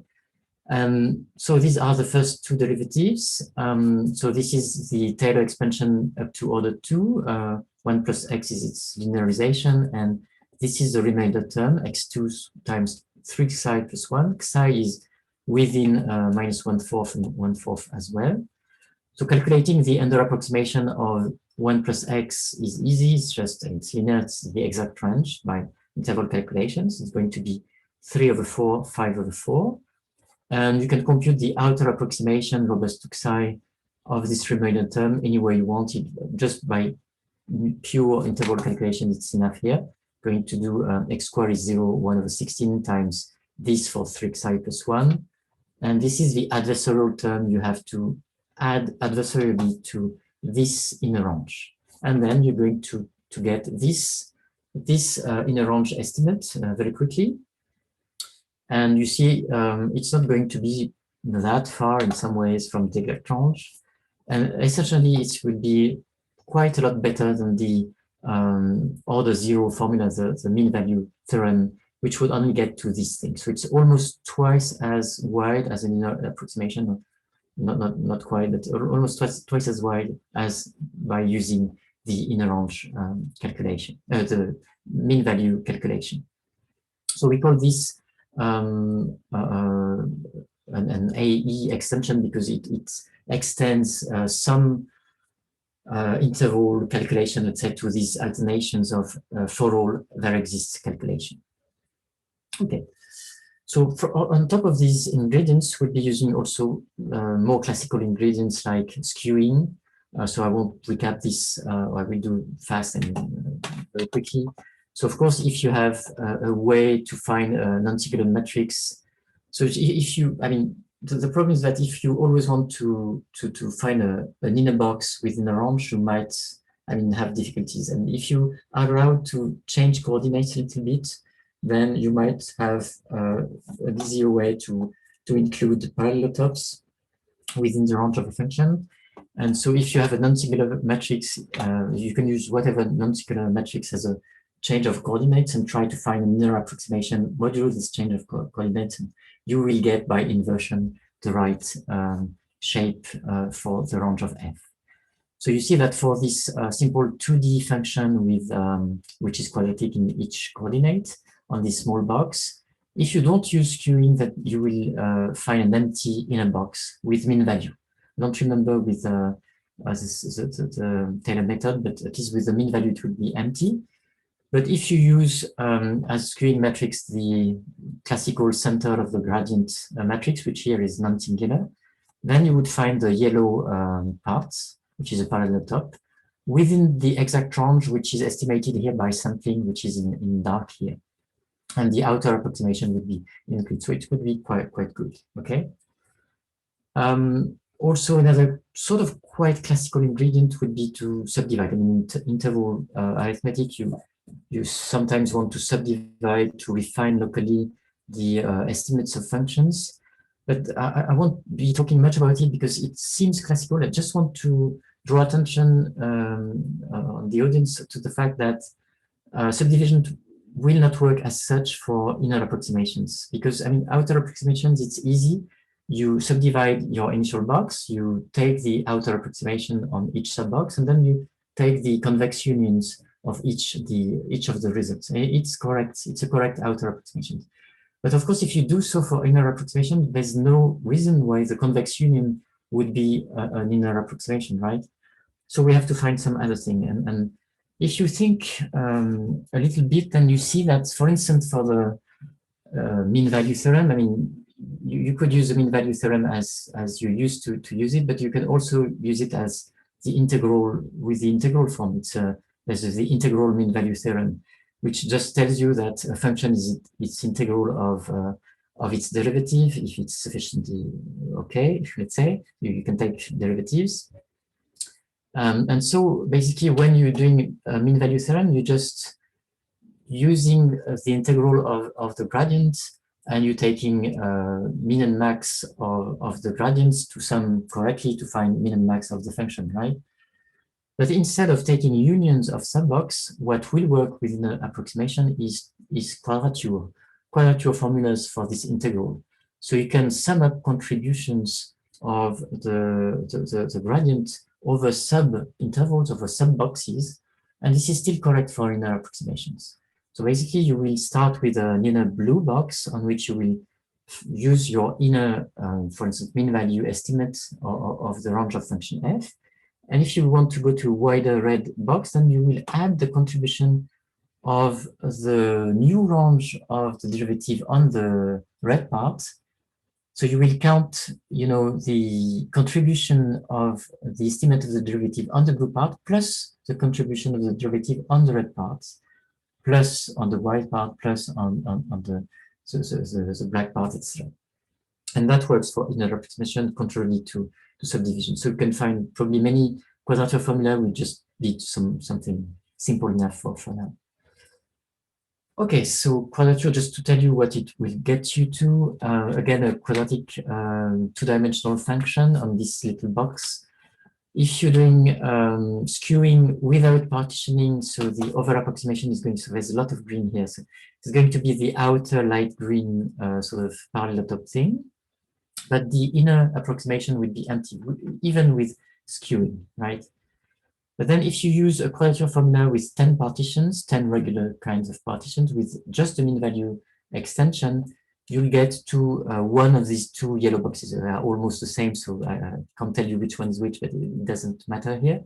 So these are the first two derivatives. So this is the Taylor expansion up to order 2. 1 plus x is its linearization, and this is the remainder term, x2 times 3 xi plus 1. Xi is within -1/4 and 1/4 as well. So calculating the under approximation of 1 plus x is easy. It's linear, it's the exact range by interval calculations. It's going to be 3/4, 5/4. And you can compute the outer approximation robust to xi of this remainder term any way you want it, just by pure interval calculation. It's enough here. Going to do x squared is 0, 1/16 times this for 3 xi plus 1. And this is the adversarial term you have to add adversarially to this inner range. And then you're going to get this inner range estimate very quickly. And you see, it's not going to be that far in some ways from the exact range. And essentially, it will be quite a lot better than the order 0 formula, the mean value theorem, which would only get to this thing. So it's almost twice as wide as an inner approximation, not quite, but almost twice as wide as by using the inner range calculation, the mean value calculation. So we call this an AE extension because it extends some interval calculation, let's say, to these alternations of for all there exists calculation. Okay, so on top of these ingredients, we'll be using also more classical ingredients like skewing. So I won't recap this, I will do fast and very quickly. So of course, if you have a way to find a non-singular matrix, so if you, I mean, the problem is that if you always want to find an inner box within a range, you might, I mean, have difficulties. And if you are allowed to change coordinates a little bit, then you might have an easier way to include parallelotops within the range of a function. And so if you have a non-singular matrix, you can use whatever non-singular matrix as a change of coordinates and try to find an inner approximation modulo this change of coordinates. And you will get by inversion the right shape for the range of f. So you see that for this simple 2D function with which is quadratic in each coordinate on this small box, If you don't use skewing, that you will find an empty inner box with mean value. Don't remember with the Taylor method, but at least with the mean value, it will be empty. But if you use as skewing matrix the classical center of the gradient matrix, which here is non-singular, then you would find the yellow part, which is a parallel top, within the exact range, which is estimated here by sampling, which is in dark here. And the outer approximation would be included. So it would be quite good, okay? Also, another sort of quite classical ingredient would be to subdivide. I mean, interval arithmetic, you sometimes want to subdivide to refine locally the estimates of functions. But I won't be talking much about it because it seems classical. I just want to draw attention on the audience to the fact that subdivision will not work as such for inner approximations, because I mean, outer approximations, it's easy. You subdivide your initial box, you take the outer approximation on each sub-box, and then you take the convex unions of each of the results. It's correct, it's a correct outer approximation. But of course, if you do so for inner approximation, there's no reason why the convex union would be an inner approximation, right? So we have to find some other thing. And if you think a little bit, then you see that, for instance, for the mean value theorem, I mean, you could use the mean value theorem as you used to use it, but you can also use it as the integral with the integral form. There's the integral mean value theorem, which just tells you that a function is its integral of its derivative if it's sufficiently okay, let's say. You can take derivatives. And so basically when you're doing a mean value theorem, you're just using the integral of the gradient, and you're taking mean and max of the gradients to sum correctly to find mean and max of the function, right? But instead of taking unions of sub-box, what will work within an approximation is quadrature formulas for this integral. So you can sum up contributions of the gradient over sub-intervals, over sub-boxes, and this is still correct for inner approximations. So basically, you will start with an inner blue box on which you will use your inner, for instance, mean value estimate of the range of function f. And if you want to go to a wider red box, then you will add the contribution of the new range of the derivative on the red part. So you will count, you know, the contribution of the estimate of the derivative on the blue part plus the contribution of the derivative on the red part, plus on the white part, plus on the black part, etc. And that works for inner approximation contrary to subdivision. So you can find probably many quadrature formula will just be something simple enough for now. Okay, so quadrature, just to tell you what it will get you to. Again, a quadratic two-dimensional function on this little box. If you're doing skewing without partitioning, so the over-approximation is going to, so there's a lot of green here. So it's going to be the outer light green sort of parallel top thing. But the inner approximation will be empty, even with skewing, right? But then if you use a quadrature formula with 10 partitions, 10 regular kinds of partitions with just a mean value extension, you'll get to one of these two yellow boxes. They are almost the same, so I can't tell you which one is which, but it doesn't matter here.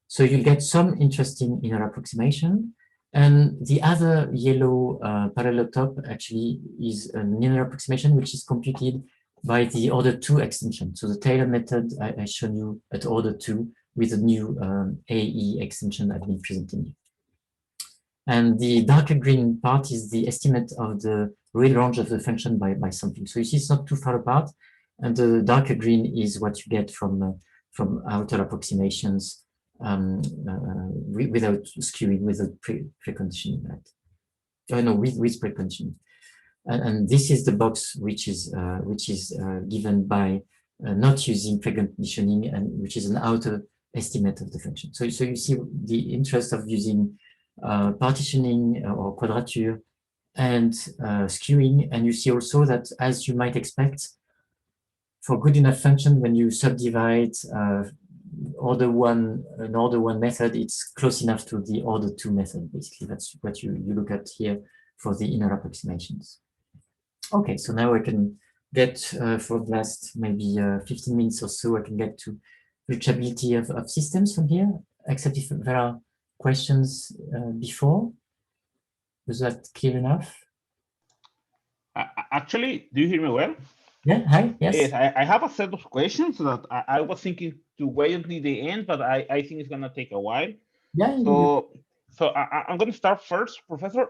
So you'll get some interesting inner approximation. And the other yellow parallel top actually is an inner approximation, which is computed by the order 2 extension. So the Taylor method I showed you at order 2 with a new AE extension I've been presenting you. And the darker green part is the estimate of the real range of the function by something. So you see it's not too far apart. And the darker green is what you get from outer approximations without skewing, without preconditioning that. Oh, no, with preconditioning. And this is the box which is given by not using preconditioning, and which is an outer estimate of the function. So you see the interest of using partitioning or quadrature and skewing, and you see also that, as you might expect, for good enough function, when you subdivide order one method, it's close enough to the order 2 method. Basically, that's what you look at here for the inner approximations. Okay, so now I can get for the last maybe 15 minutes or so, I can get to reachability of systems from here, except if there are questions before. Was that clear enough? Actually, do you hear me well? Yeah, hi, yes. Yes, I have a set of questions that I was thinking to wait until the end, but I think it's gonna take a while. Yeah. So I'm gonna start first, Professor.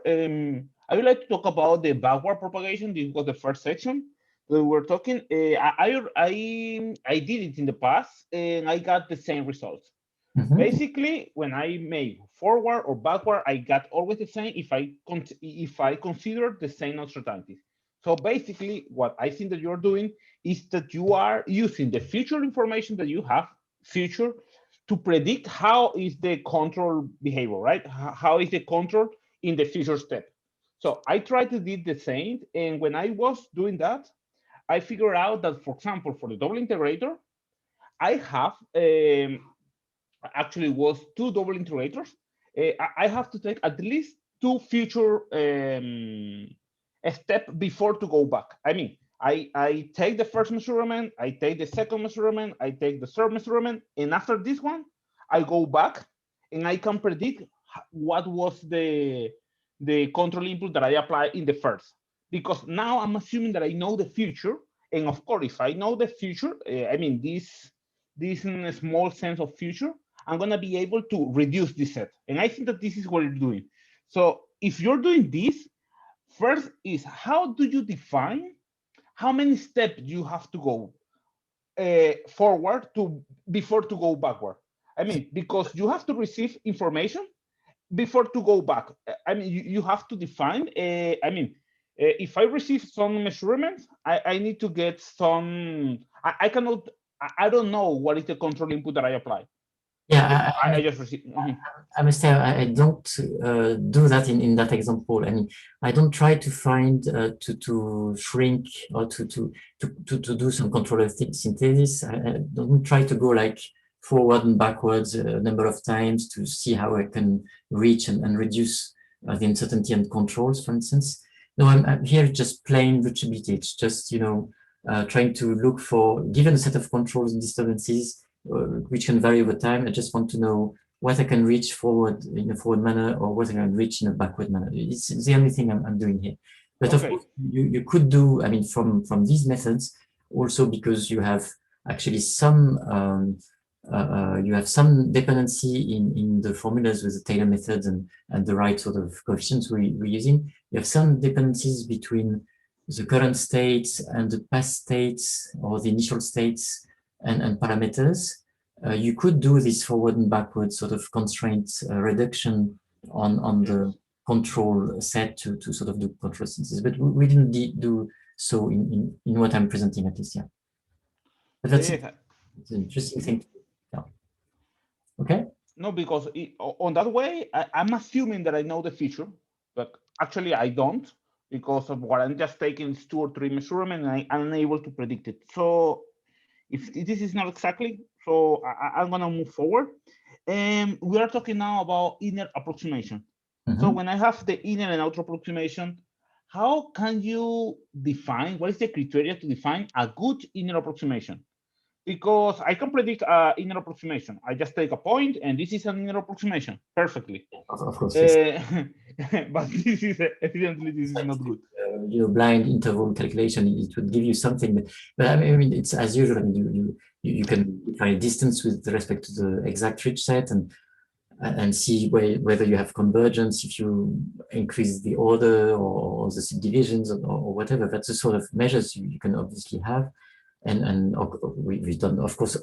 I would like to talk about the backward propagation. This was the first section that we were talking. I did it in the past, and I got the same results. Mhm. Basically, when I make forward or backward, I got always the same if I consider the same uncertainties. So basically, what I think that you're doing is that you are using the future information that you have, future, to predict how is the control behavior, right? How is the control in the future step. So I tried to do the same, and when I was doing that, I figured out that, for example, for the double integrator, I have actually was two double integrators. I have to take at least two future steps before to go back. I mean, I take the first measurement, I take the second measurement, I take the third measurement, and after this one, I go back and I can predict what was the control input that I applied in the first. Because now I'm assuming that I know the future, and of course, if I know the future, I mean this small sense of future, I'm gonna be able to reduce this set. And I think that this is what you're doing. So if you're doing this, first is how do you define how many steps you have to go forward to before to go backward? I mean, because you have to receive information before to go back. I mean, you have to define, if I receive some measurements, I need to get some, I cannot, I don't know what is the control input that I apply. Yeah, I just received. I must say I don't do that in that example. I mean, I don't try to find to shrink or to do some controller synthesis. I don't try to go like forward and backwards a number of times to see how I can reach and reduce the uncertainty and controls, for instance. No, I'm here just plain reachability. It's just, trying to look for, given a set of controls and disturbances, which can vary over time. I just want to know what I can reach forward in a forward manner or what I can reach in a backward manner. It's the only thing I'm doing here. But Okay. of course, you could do, I mean, from these methods, also because you have actually some, you have some dependency in the formulas with the Taylor methods and the right sort of coefficients we're using. You have some dependencies between the current states and the past states or the initial states and parameters. You could do this forward and backward sort of constraint reduction on the control set to sort of do control synthesis, but we didn't do so in what I'm presenting at least, yeah. But that's it's an interesting thing. Yeah. Okay. No, because on that way, I'm assuming that I know the feature, but actually I don't, because of what I'm just taking is 2 or 3 measurements and I'm unable to predict it. So if this is not exactly, so I'm gonna move forward. And we are talking now about inner approximation. So when I have the inner and outer approximation, how can you define, what is the criteria to define a good inner approximation? Because I can predict inner approximation. I just take a point and this is an inner approximation perfectly. Of course, yes. But this is evidently this is not good. Blind interval calculation, it would give you something, but I mean, it's as usual. I mean, you can define distance with respect to the exact reach set and see whether you have convergence if you increase the order or the subdivisions or whatever. That's the sort of measures you can obviously have. And we've done, of course,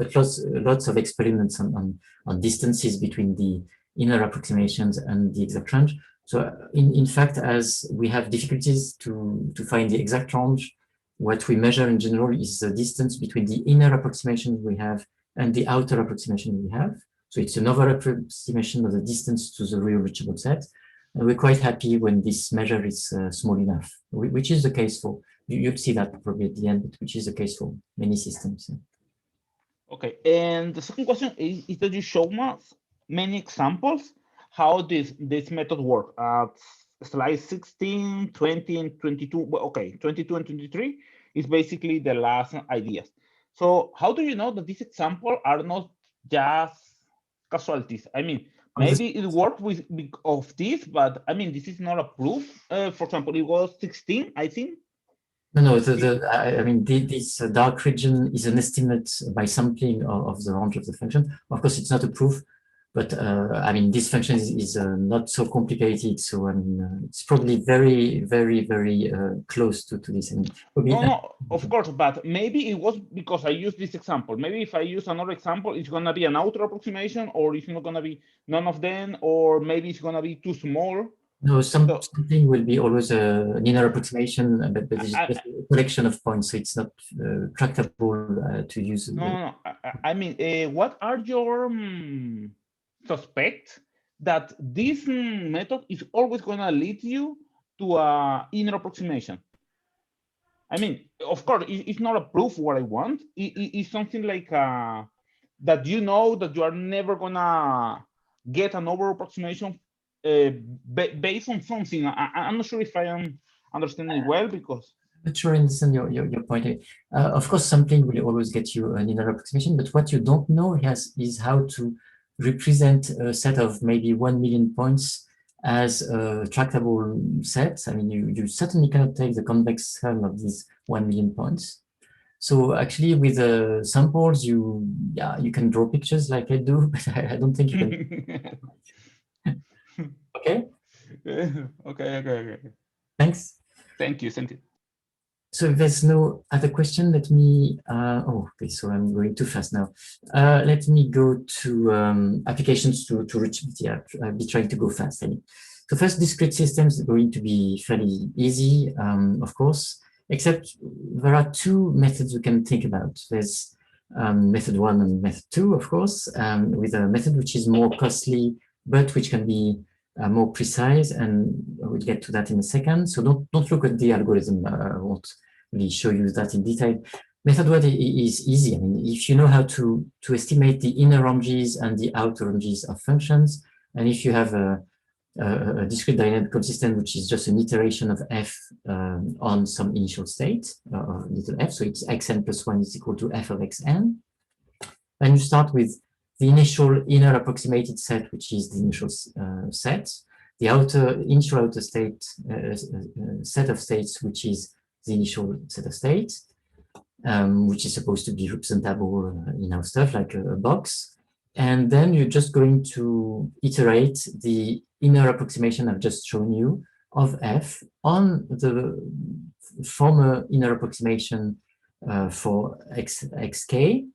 lots of experiments on distances between the inner approximations and the exact range. So in fact, as we have difficulties to find the exact range, what we measure in general is the distance between the inner approximation we have and the outer approximation we have. So it's an over-approximation of the distance to the real reachable set. And we're quite happy when this measure is small enough, which is the case for, you'll see that probably at the end, but which is the case for many systems. Okay, and the second question is that you show us many examples how this method works. slide 16, 20, and 22. Well, okay, 22 and 23 is basically the last ideas. So how do you know that these examples are not just casualties? I mean, maybe it worked with of this, but I mean, this is not a proof. For example, it was 16, I think. No, I mean, this dark region is an estimate by sampling of the range of the function. Of course, it's not a proof, but I mean, this function is not so complicated. So I mean, it's probably very, very, very close to this. And no, of course, but maybe it was because I used this example. Maybe if I use another example, it's gonna be an outer approximation, or it's not gonna be none of them, or maybe it's gonna be too small. No, something will be always an inner approximation, but it's just a collection of points, so it's not tractable to use. No. I mean, what are your suspects that this method is always going to lead you to an inner approximation? I mean, of course, it's not a proof what I want. It's something like that you know that you are never going to get an over approximation based on something. I'm not sure if I am understanding it well, because I'm not sure I understand your point. Of course, sampling will always get you an inner approximation, but what you don't know is how to represent a set of maybe 1 million points as a tractable set. I mean, you certainly cannot take the convex sum of these 1 million points. So actually, with samples, you can draw pictures like I do, but I don't think you can. Okay. Okay. Thanks. Thank you. So if there's no other question, let me, okay, so I'm going too fast now. Let me go to applications to reachability. I'll be trying to go fast. So first, discrete systems are going to be fairly easy, of course, except there are two methods we can think about. There's method 1 and method 2, of course, with a method which is more costly, but which can be more precise, and we'll get to that in a second. So don't look at the algorithm. I won't really show you that in detail. Method 1 is easy. I mean, if you know how to estimate the inner ranges and the outer ranges of functions, and if you have a discrete dynamical system which is just an iteration of f on some initial state, little f, so it's xn plus 1 is equal to f of xn, and you start with the initial inner approximated set, which is the initial set, the initial outer state set of states, which is the initial set of states, which is supposed to be representable in our stuff like a box. And then you're just going to iterate the inner approximation I've just shown you of f on the former inner approximation for xk,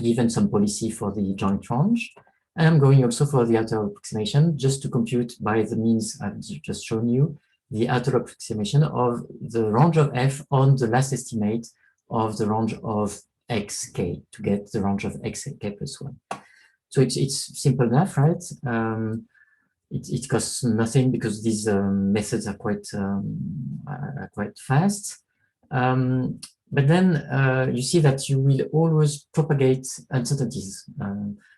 given some policy for the joint range. And I'm going also for the outer approximation just to compute by the means I've just shown you the outer approximation of the range of f on the last estimate of the range of xk to get the range of xk plus 1. So it's simple enough, right? It costs nothing because these methods are quite fast. But then you see that you will always propagate uncertainties.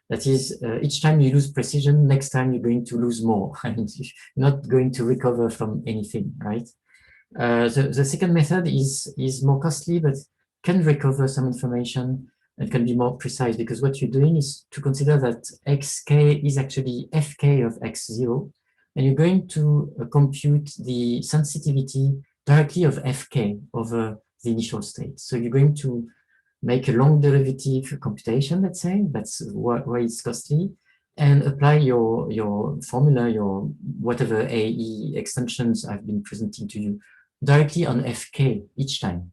That is, each time you lose precision, next time you're going to lose more. I mean, you're not going to recover from anything, right? The second method is more costly, but can recover some information and can be more precise, because what you're doing is to consider that xk is actually fk of x0, and you're going to compute the sensitivity directly of fk over the initial state. So you're going to make a long derivative computation, let's say, that's why it's costly, and apply your formula, your whatever AE extensions I've been presenting to you directly on fk each time.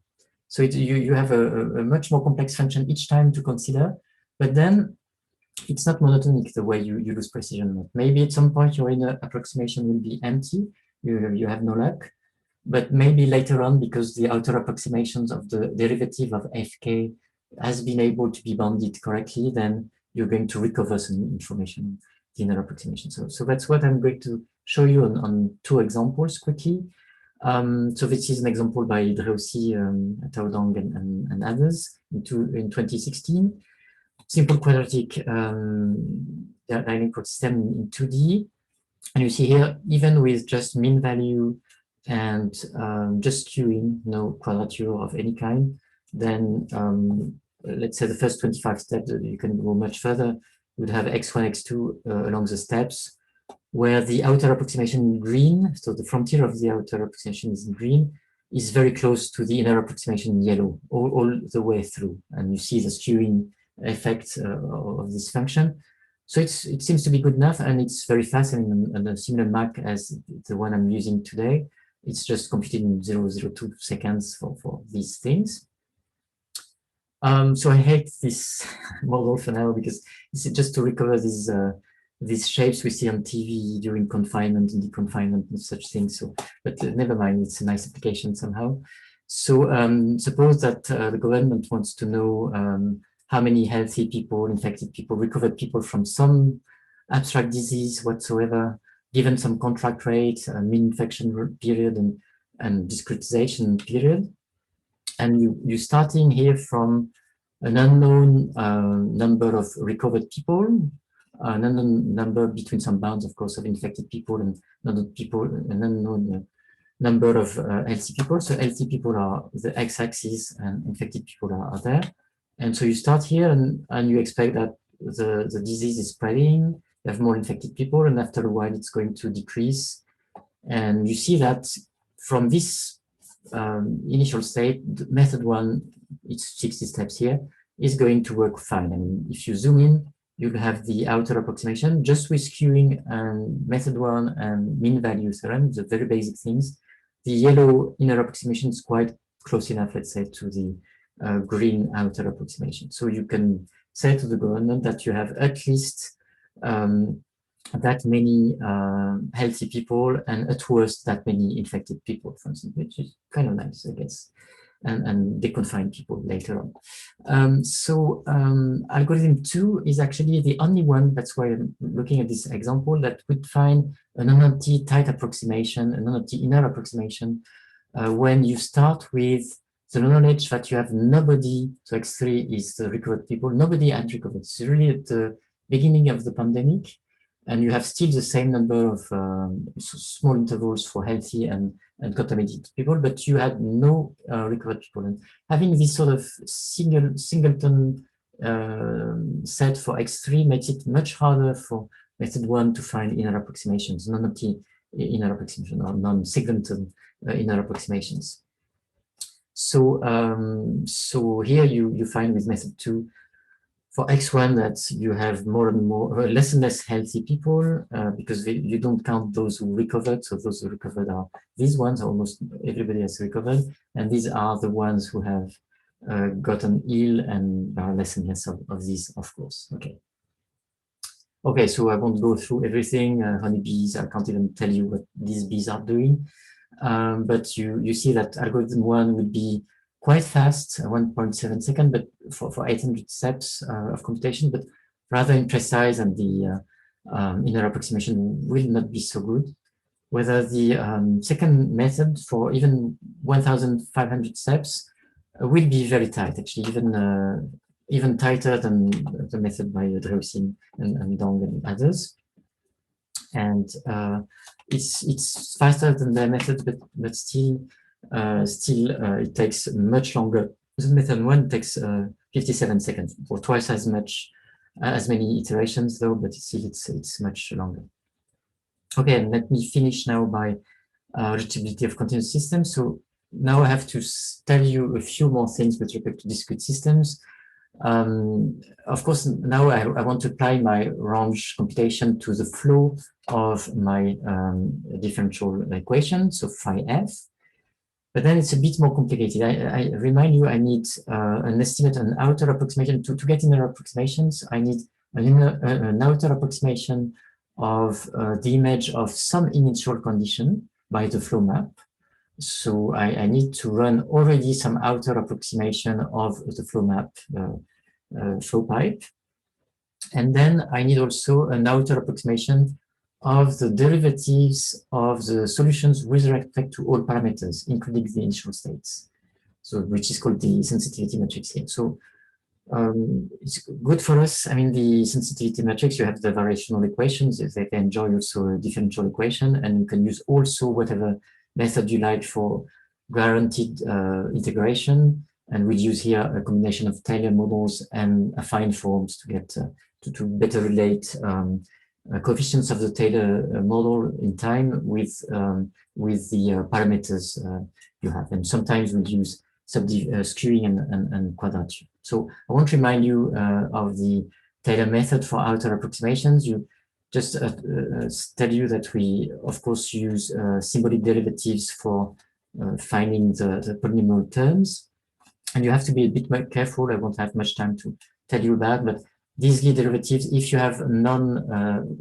So you have a much more complex function each time to consider, but then it's not monotonic the way you lose precision. Maybe at some point your inner approximation will be empty, you have no luck, but maybe later on, because the outer approximations of the derivative of fk has been able to be bounded correctly, then you're going to recover some information, the inner approximation. So that's what I'm going to show you on two examples quickly. So this is an example by Dreusi, Taodong, and others in 2016. Simple quadratic dynamical system in 2D. And you see here, even with just mean value and just skewing, no quadrature of any kind, then let's say the first 25 steps, you can go much further. You would have x1, x2 along the steps, where the outer approximation in green, so the frontier of the outer approximation is in green, is very close to the inner approximation in yellow, all the way through. And you see the skewing effect of this function. So it seems to be good enough, and it's very fast and a similar Mac as the one I'm using today. It's just computed in 0.02 seconds for these things. So I hate this model for now because it's just to recover these shapes we see on TV during confinement and deconfinement and such things. So, but never mind, it's a nice application somehow. So suppose that the government wants to know how many healthy people, infected people, recovered people from some abstract disease whatsoever, given some contract rate, mean infection period, and discretization period. And you're starting here from an unknown number of recovered people, an unknown number between some bounds, of course, of infected people and an unknown number of healthy people. So healthy people are the x-axis and infected people are there. And so you start here and you expect that the disease is spreading, you have more infected people, and after a while it's going to decrease. And you see that from this initial state, method one, it's 60 steps here, is going to work fine. And if you zoom in, you'll have the outer approximation just with skewing and method one and mean value theorem, the very basic things. The yellow inner approximation is quite close enough, let's say, to the green outer approximation. So you can say to the government that you have at least that many healthy people and at worst that many infected people, for instance, which is kind of nice, I guess, and they confine people later on. Algorithm 2 is actually the only one, that's why I'm looking at this example, that would find a non-empty tight approximation, a non-empty inner approximation, when you start with the knowledge that you have nobody, so X3 is the recovered people, nobody had recovered. It's really at the beginning of the pandemic, and you have still the same number of small intervals for healthy and contaminated people, but you had no recovered people. And having this sort of singleton set for X3 makes it much harder for method one to find inner approximations, non-empty inner approximation or non-singleton inner approximations. So, so here you find with method 2 for X1 that you have more and more, less and less healthy people because you don't count those who recovered. So those who recovered are these ones, almost everybody has recovered. And these are the ones who have gotten ill, and there are less and less of these, of course. Okay. Okay, so I won't go through everything. Honeybees, I can't even tell you what these bees are doing. But you see that algorithm 1 would be quite fast, 1.7 seconds, but for 800 steps of computation, but rather imprecise, and the inner approximation will not be so good. Whether the second method for even 1,500 steps will be very tight, actually, even tighter than the method by Dreusin and Dong and others. And it's faster than their method, but still it takes much longer. The method 1 takes 57 seconds, or twice as many iterations though, but still it's much longer. Okay, and let me finish now by reachability of continuous systems. So now I have to tell you a few more things with respect to discrete systems. Of course, now I want to apply my range computation to the flow of my differential equation, so phi f. But then it's a bit more complicated. I remind you, I need an estimate, an outer approximation. To get inner approximations, I need an outer approximation of the image of some initial condition by the flow map. So I need to run already some outer approximation of the flow map, flow pipe. And then I need also an outer approximation of the derivatives of the solutions with respect to all parameters, including the initial states, so which is called the sensitivity matrix here. So it's good for us. I mean, the sensitivity matrix, you have the variational equations. They enjoy also a differential equation, and you can use also whatever method you like for guaranteed integration. And we'll use here a combination of Taylor models and affine forms to get to better relate coefficients of the Taylor model in time with the parameters you have. And sometimes we'll use skewing and quadrature. So I won't remind you of the Taylor method for outer approximations. You just tell you that we, of course, use symbolic derivatives for finding the polynomial terms. And you have to be a bit more careful. I won't have much time to tell you that, but these Lie derivatives, if you have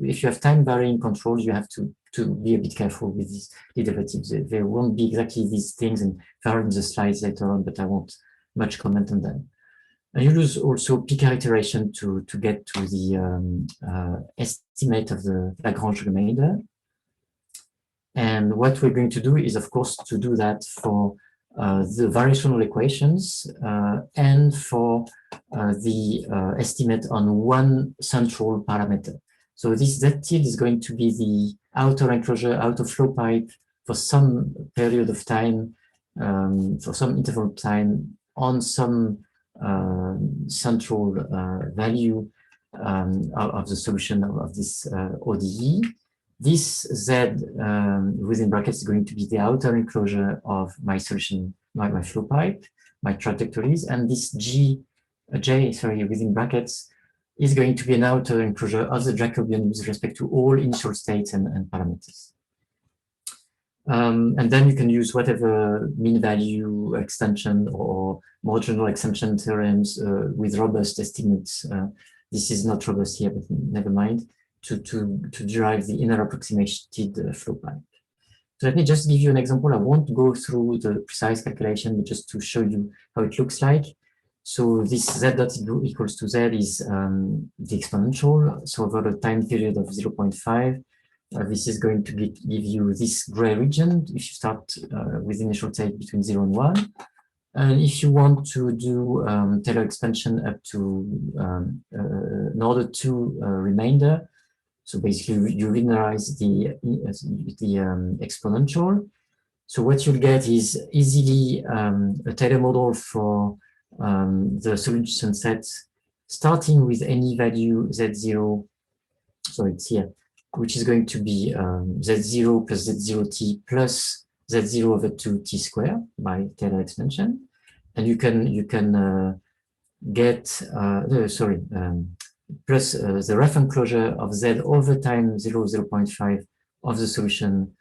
if you have time varying controls, you have to be a bit careful with these Lie derivatives. There won't be exactly these things, and far in the slides later on, but I won't much comment on them. And you use also Picard iteration to get to the estimate of the Lagrange remainder. And what we're going to do is, of course, to do that for the variational equations and for the estimate on one central parameter. So this Z tilde is going to be the outer enclosure, outer flow pipe for some period of time, for some interval of time on some central value of the solution of this ODE. This Z within brackets is going to be the outer enclosure of my solution, my flow pipe, my trajectories, and this J within brackets is going to be an outer enclosure of the Jacobian with respect to all initial states and parameters. And then you can use whatever mean value extension or more general extension theorems with robust estimates. This is not robust here, but never mind. To derive the inner approximated flow pipe. So let me just give you an example. I won't go through the precise calculation, but just to show you how it looks like. So this Z dot equals to Z is the exponential. So over a time period of 0.5, this is going to give you this gray region if you start with initial state between 0 and 1. And if you want to do Taylor expansion up to in order to remainder, so basically you linearize the exponential. So what you'll get is easily a Taylor model for the solution set starting with any value Z0, so it's here, which is going to be Z0 plus Z0t plus Z0 over 2t squared by Taylor expansion. And you can get, plus the rough enclosure of Z over time 0.5 of the solution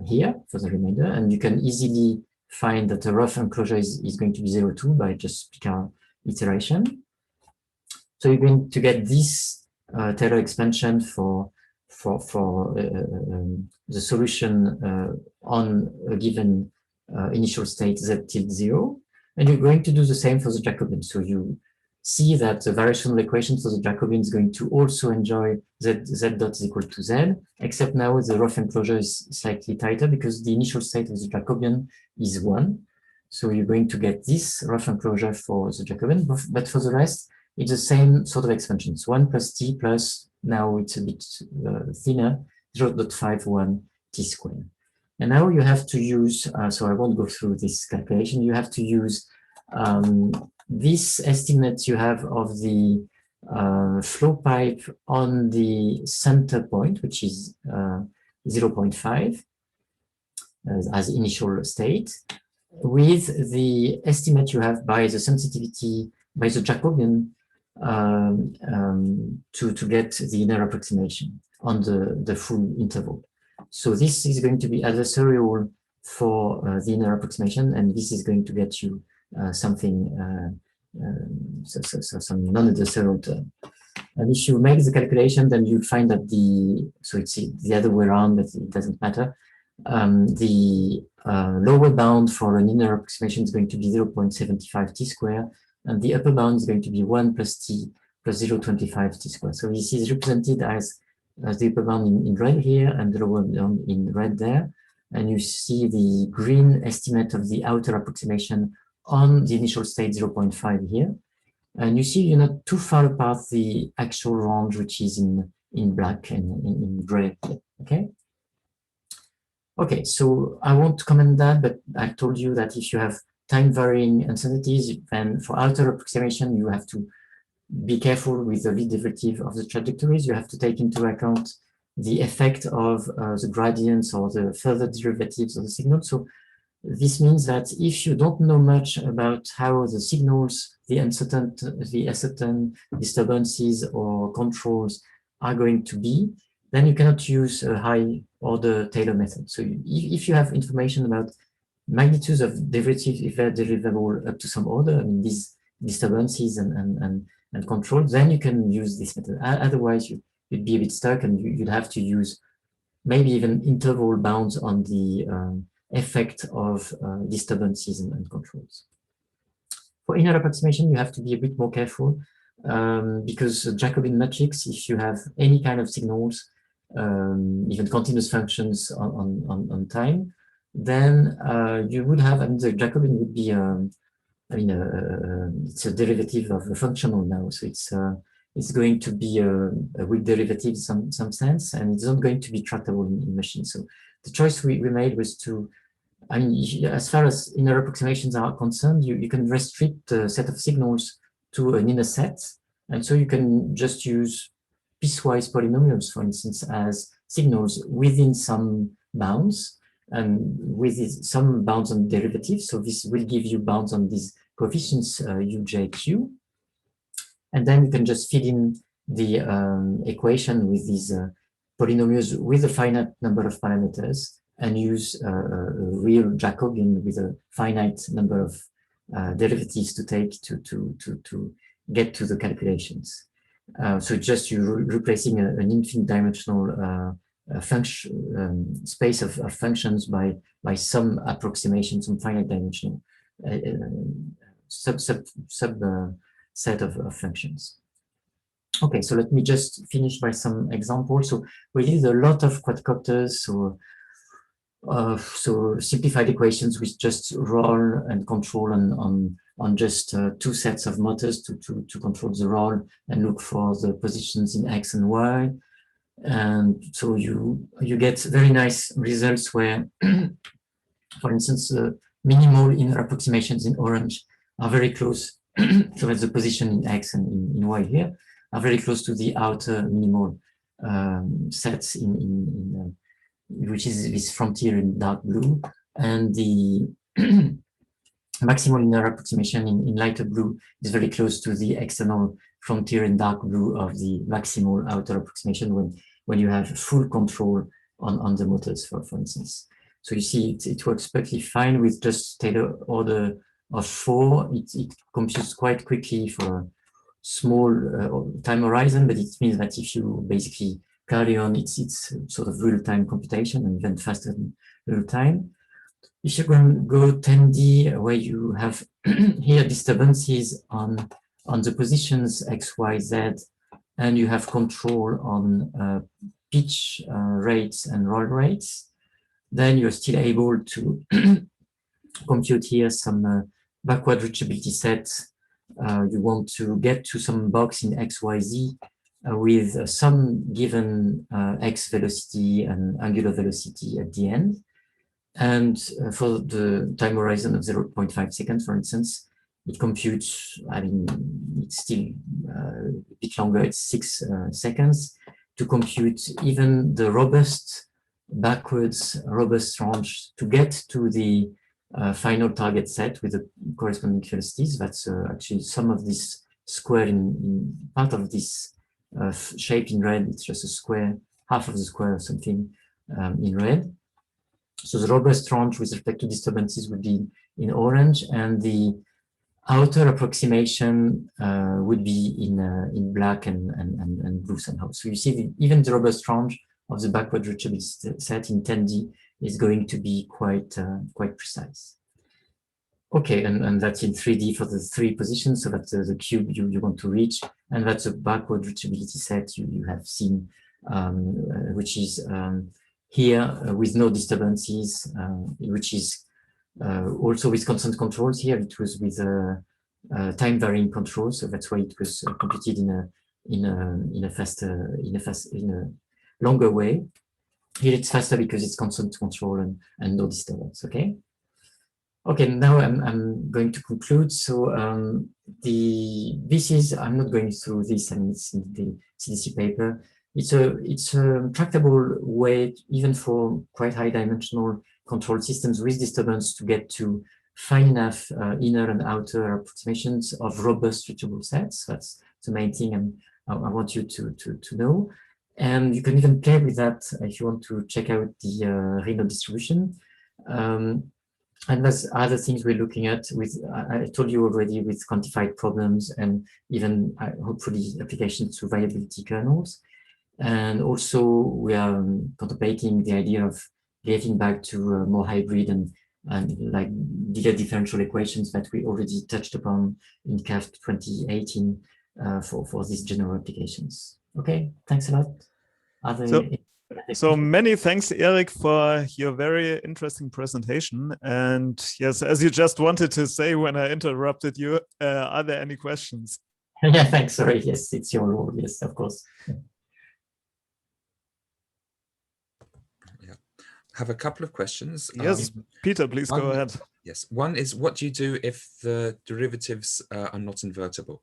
here for the remainder. And you can easily find that the rough enclosure is going to be 0.2 by just Picard iteration. So you're going to get this Taylor expansion for the solution on a given initial state Z tilde 0. And you're going to do the same for the Jacobian. So you see that the variational equation for the Jacobian is going to also enjoy Z dot is equal to Z, except now the rough enclosure is slightly tighter because the initial state of the Jacobian is 1. So you're going to get this rough enclosure for the Jacobian, but for the rest, it's the same sort of expansions. 1 plus t plus, now it's a bit thinner, 0.51 t squared. And now you have to use, so I won't go through this calculation, you have to use this estimate you have of the flow pipe on the center point, which is 0.5 as initial state, with the estimate you have by the sensitivity, by the Jacobian, to get the inner approximation on the full interval. So this is going to be adversarial for the inner approximation, and this is going to get you something, some non-adversarial term. And if you make the calculation, then you find that so it's the other way around, but it doesn't matter. The lower bound for an inner approximation is going to be 0.75 t squared, and the upper bound is going to be 1 plus t plus 0.25 t squared. So this is represented as the upper bound in red here and the lower bound in red there. And you see the green estimate of the outer approximation on the initial state 0.5 here. And you see you're not too far apart the actual range, which is in black and in gray, okay? Okay, so I won't comment that, but I told you that if you have time varying uncertainties, then for outer approximation, you have to be careful with the least derivative of the trajectories. You have to take into account the effect of the gradients or the further derivatives of the signal. So this means that if you don't know much about how the signals, the uncertain disturbances or controls are going to be, then you cannot use a high order Taylor method. So if you have information about magnitudes of derivatives, if they're derivable up to some order, I mean, these disturbances and controls, then you can use this method. Otherwise, you'd be a bit stuck and you'd have to use maybe even interval bounds on the effect of disturbances and controls. For inner approximation, you have to be a bit more careful because Jacobian matrix, if you have any kind of signals, even continuous functions on time, then you would have, I mean, the Jacobian would be, it's a derivative of the functional now, so it's going to be a weak derivative in some sense, and it's not going to be tractable in machines. So the choice we made was to, I mean, as far as inner approximations are concerned, you can restrict a set of signals to an inner set, and so you can just use piecewise polynomials, for instance, as signals within some bounds, and with some bounds on derivatives. So this will give you bounds on these coefficients u, j, q. And then you can just feed in the equation with these polynomials with a finite number of parameters and use a real Jacobian with a finite number of derivatives to take to get to the calculations. So just you're replacing an infinite dimensional space of functions by some approximation, some finite dimensional set of functions. Okay, so let me just finish by some examples. So we did a lot of quadcopters, so simplified equations with just roll and control on just two sets of motors to control the roll and look for the positions in X and Y. And so you get very nice results where, for instance, minimal inner approximations in orange are very close. So that's the position in X and in Y here are very close to the outer minimal sets which is this frontier in dark blue, and the maximal inner approximation in lighter blue is very close to the external frontier in dark blue of the maximal outer approximation when you have full control on the motors, for instance. So you see it works perfectly fine with just Taylor order of 4. It computes quite quickly for a small time horizon, but it means that if you basically carry on, it's sort of real-time computation and even faster than real-time. If you're going to go 10D, where you have here disturbances on the positions X, Y, Z, and you have control on pitch rates and roll rates, then you're still able to compute here some backward reachability sets. You want to get to some box in X, Y, Z with some given X velocity and angular velocity at the end. And for the time horizon of 0.5 seconds, for instance, it computes, I mean, it's still a bit longer, it's 6 seconds to compute even the robust range to get to the final target set with the corresponding velocities. That's actually some of this square in part of this shape in red. It's just a square, half of the square or something in red. So the robust range with respect to disturbances would be in orange, and the outer approximation would be in black and blue somehow. So you see even the robust range of the backward reachability set in 10D is going to be quite precise. Okay, and that's in 3D for the 3 positions, so that's the cube you want to reach, and that's a backward reachability set you have seen, which is here with no disturbances, which is also with constant controls. Here it was with time varying control. So that's why it was computed in a longer way. Here it's faster because it's constant control and no disturbance. Okay. Okay, now I'm going to conclude. So I'm not going through this, and it's in the CDC paper. It's a tractable way, even for quite high dimensional control systems with disturbance, to get to fine enough inner and outer approximations of robust reachable sets. That's the main thing I want you to know. And you can even play with that if you want to check out the Reno distribution. And there's other things we're looking at with, I told you already, with quantified problems and even hopefully applications to viability kernels. And also we are contemplating the idea of getting back to more hybrid and like bigger differential equations that we already touched upon in CAF 2018 for these general applications. Okay, thanks a lot. So many thanks, Eric, for your very interesting presentation. And yes, as you just wanted to say when I interrupted you, are there any questions? Yeah, thanks. Sorry. Yes, it's your role. Yes, of course. Yeah, I have a couple of questions. Yes, Peter, please go ahead. Yes, one is, what do you do if the derivatives are not invertible?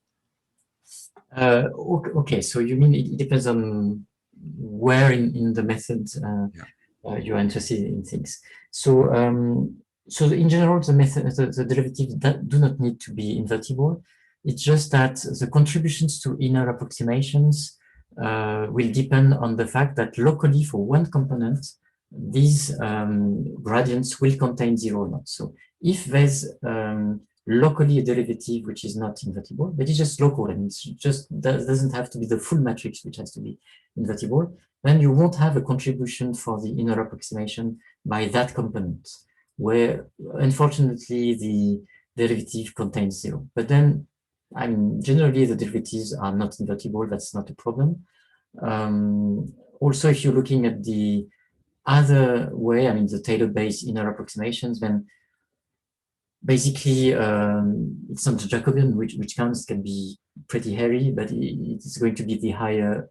Okay, so you mean it depends on where in the method you're interested in things. So so in general, the derivatives do not need to be invertible. It's just that the contributions to inner approximations will depend on the fact that locally for one component, these gradients will contain 0 or not. So if there's locally a derivative which is not invertible, but it's just local, and it's just doesn't have to be the full matrix which has to be invertible, then you won't have a contribution for the inner approximation by that component, where unfortunately the derivative contains 0. But then, I mean, generally the derivatives are not invertible. That's not a problem. Also, if you're looking at the other way, I mean, the Taylor-based inner approximations, then basically, it's not the Jacobian which counts, can be pretty hairy, but it's going to be the higher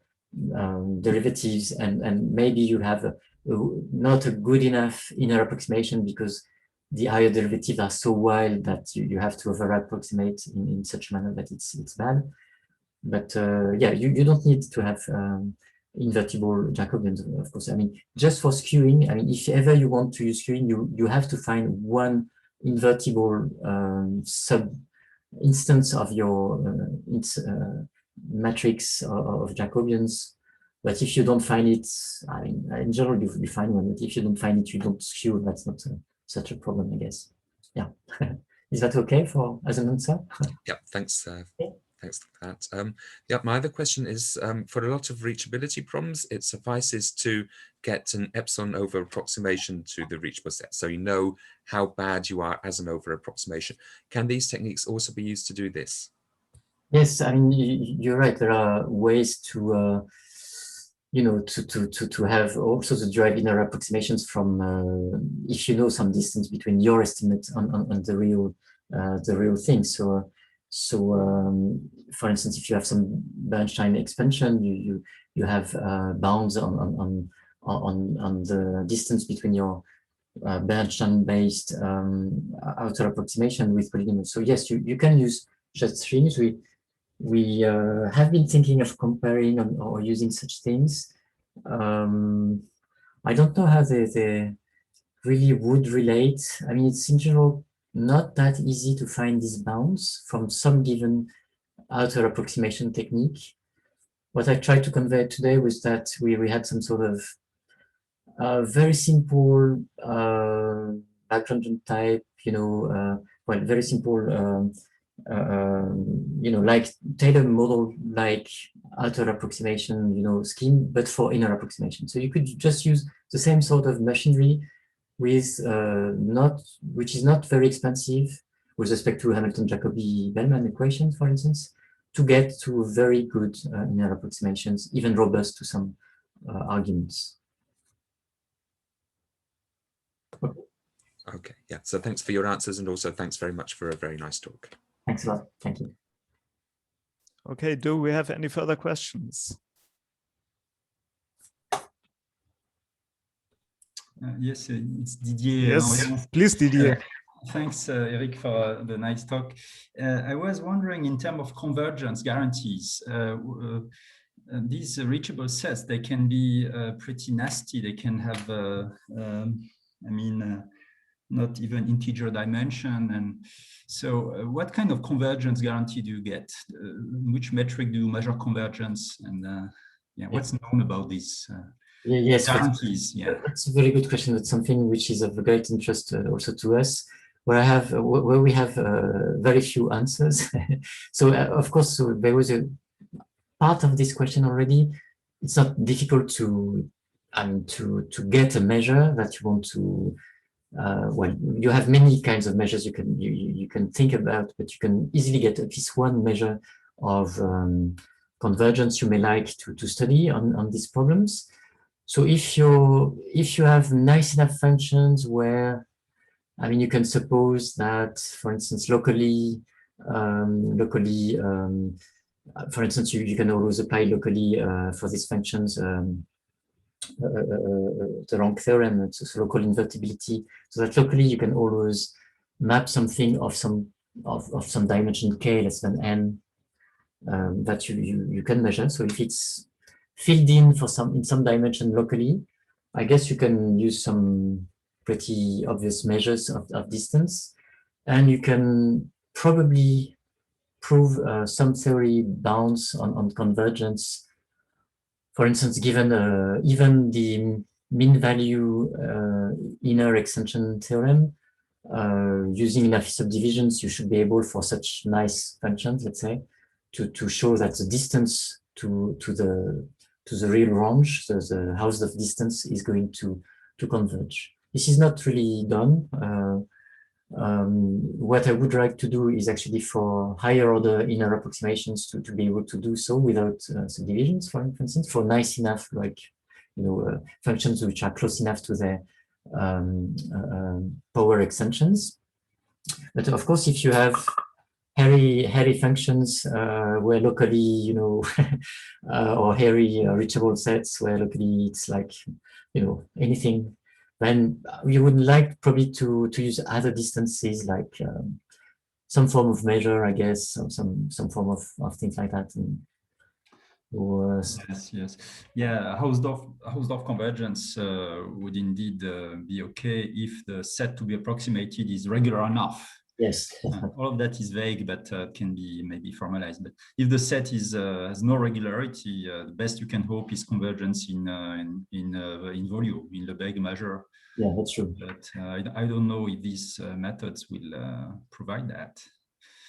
derivatives, and maybe you have not a good enough inner approximation because the higher derivatives are so wild that you have to over-approximate in such a manner that it's bad. But yeah, you don't need to have invertible Jacobians, of course. I mean, just for skewing, I mean, if ever you want to use skewing, you have to find one invertible sub-instance of your matrix of Jacobians. But if you don't find it, I mean, in general, you find one. But if you don't find it, you don't skew. That's not such a problem, I guess. Yeah. Is that okay as an answer? Yeah, thanks. Thanks for that. Yeah, my other question is, for a lot of reachability problems, it suffices to get an epsilon over approximation to the reachable set, so you know how bad you are as an over approximation. Can these techniques also be used to do this? Yes, I mean, you're right. There are ways to, you know, to have also the derive inner approximations from if you know some distance between your estimate and the real thing. So for instance, if you have some Bernstein expansion, you have bounds on the distance between your Bernstein-based outer approximation with polynomials. So yes, you can use such things. We have been thinking of comparing or using such things. I don't know how they really would relate. I mean, it's in general not that easy to find these bounds from some given outer approximation technique. What I tried to convey today was that we had some sort of very simple background type, you know, well, very simple, you know, like Taylor model, like outer approximation, you know, scheme, but for inner approximation. So you could just use the same sort of machinery with which is not very expensive with respect to Hamilton-Jacobi-Bellman equations, for instance, to get to very good inner approximations, even robust to some arguments. Okay, yeah, so thanks for your answers, and also thanks very much for a very nice talk. Thanks a lot. Thank you. Okay, do we have any further questions? Yes, it's Didier. Yes, please, Didier. Thanks, Eric, for the nice talk. I was wondering, in terms of convergence guarantees, these reachable sets, they can be pretty nasty. They can have, I mean, not even integer dimension. And so what kind of convergence guarantee do you get? Which metric do you measure convergence? And yeah, what's known about these yes, guarantees? That's a very good question. That's something which is of great interest also to us, where we have very few answers. So of course, there was a part of this question already. It's not difficult to get a measure that you want to. Well, you have many kinds of measures you can think about, but you can easily get at least one measure of convergence you may like to study on these problems. So if you have nice enough functions where, I mean, you can suppose that, for instance, locally, for instance, you can always apply locally for these functions the wrong theorem, it's local invertibility, so that locally you can always map something of some dimension k less than n that you can measure. So if it's filled in in some dimension locally, I guess you can use some pretty obvious measures of distance, and you can probably prove some theory bounds on convergence. For instance, given even the mean value inner extension theorem, using enough subdivisions, you should be able, for such nice functions, let's say, to show that the distance to the real range, so the house of distance, is going to converge. This is not really done. What I would like to do is actually for higher order inner approximations to be able to do so without subdivisions, for instance, for nice enough, like, functions which are close enough to their power extensions. But of course, if you have hairy functions where locally, or hairy reachable sets where locally it's like, anything, then we would like probably to use other distances, like some form of measure, I guess, some form of things like that. Yes. Yeah, Hausdorff convergence would indeed be okay if the set to be approximated is regular enough. Yes. All of that is vague, but can be maybe formalized. But if the set is has no regularity, the best you can hope is convergence in volume, in Lebesgue measure. Yeah, that's true. But I don't know if these methods will provide that.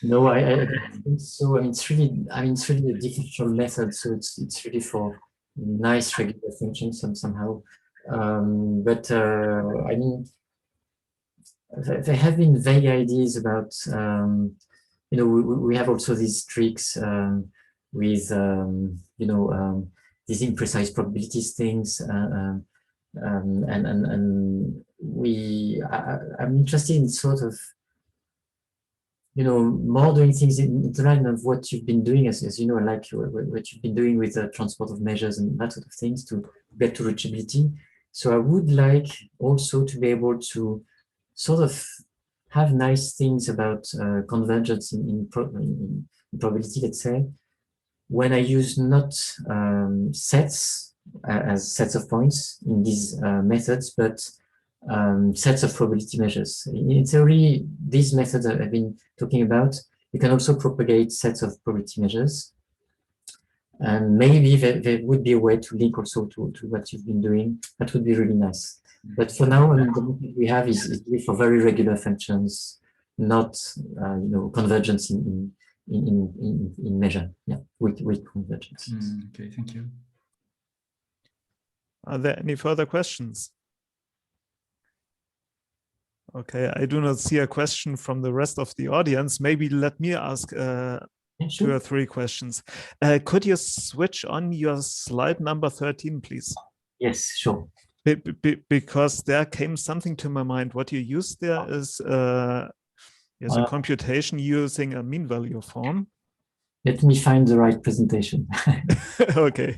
No, I think so. It's really a differential method, so it's really for nice regular functions somehow. But I mean, there have been vague ideas about, we have also these tricks with, these imprecise probabilities things, and I'm interested in sort of, more doing things in the line of what you've been doing, as you know, like what you've been doing with the transport of measures and that sort of things to get to reachability. So I would like also to be able to sort of have nice things about convergence in probability, let's say, when I use not sets as sets of points in these methods, but sets of probability measures. In theory, these methods I've been talking about, you can also propagate sets of probability measures. And maybe there would be a way to link also to what you've been doing. That would be really nice. But for now, the method we have is really for very regular functions, not convergence in measure. Yeah, with convergence. Okay, thank you. Are there any further questions? Okay, I do not see a question from the rest of the audience. Maybe let me ask Sure. 2 or 3 questions. Could you switch on your slide number 13, please? Yes, sure. Because there came something to my mind. What you used there is Yes, a computation using a mean value form. Let me find the right presentation. Okay.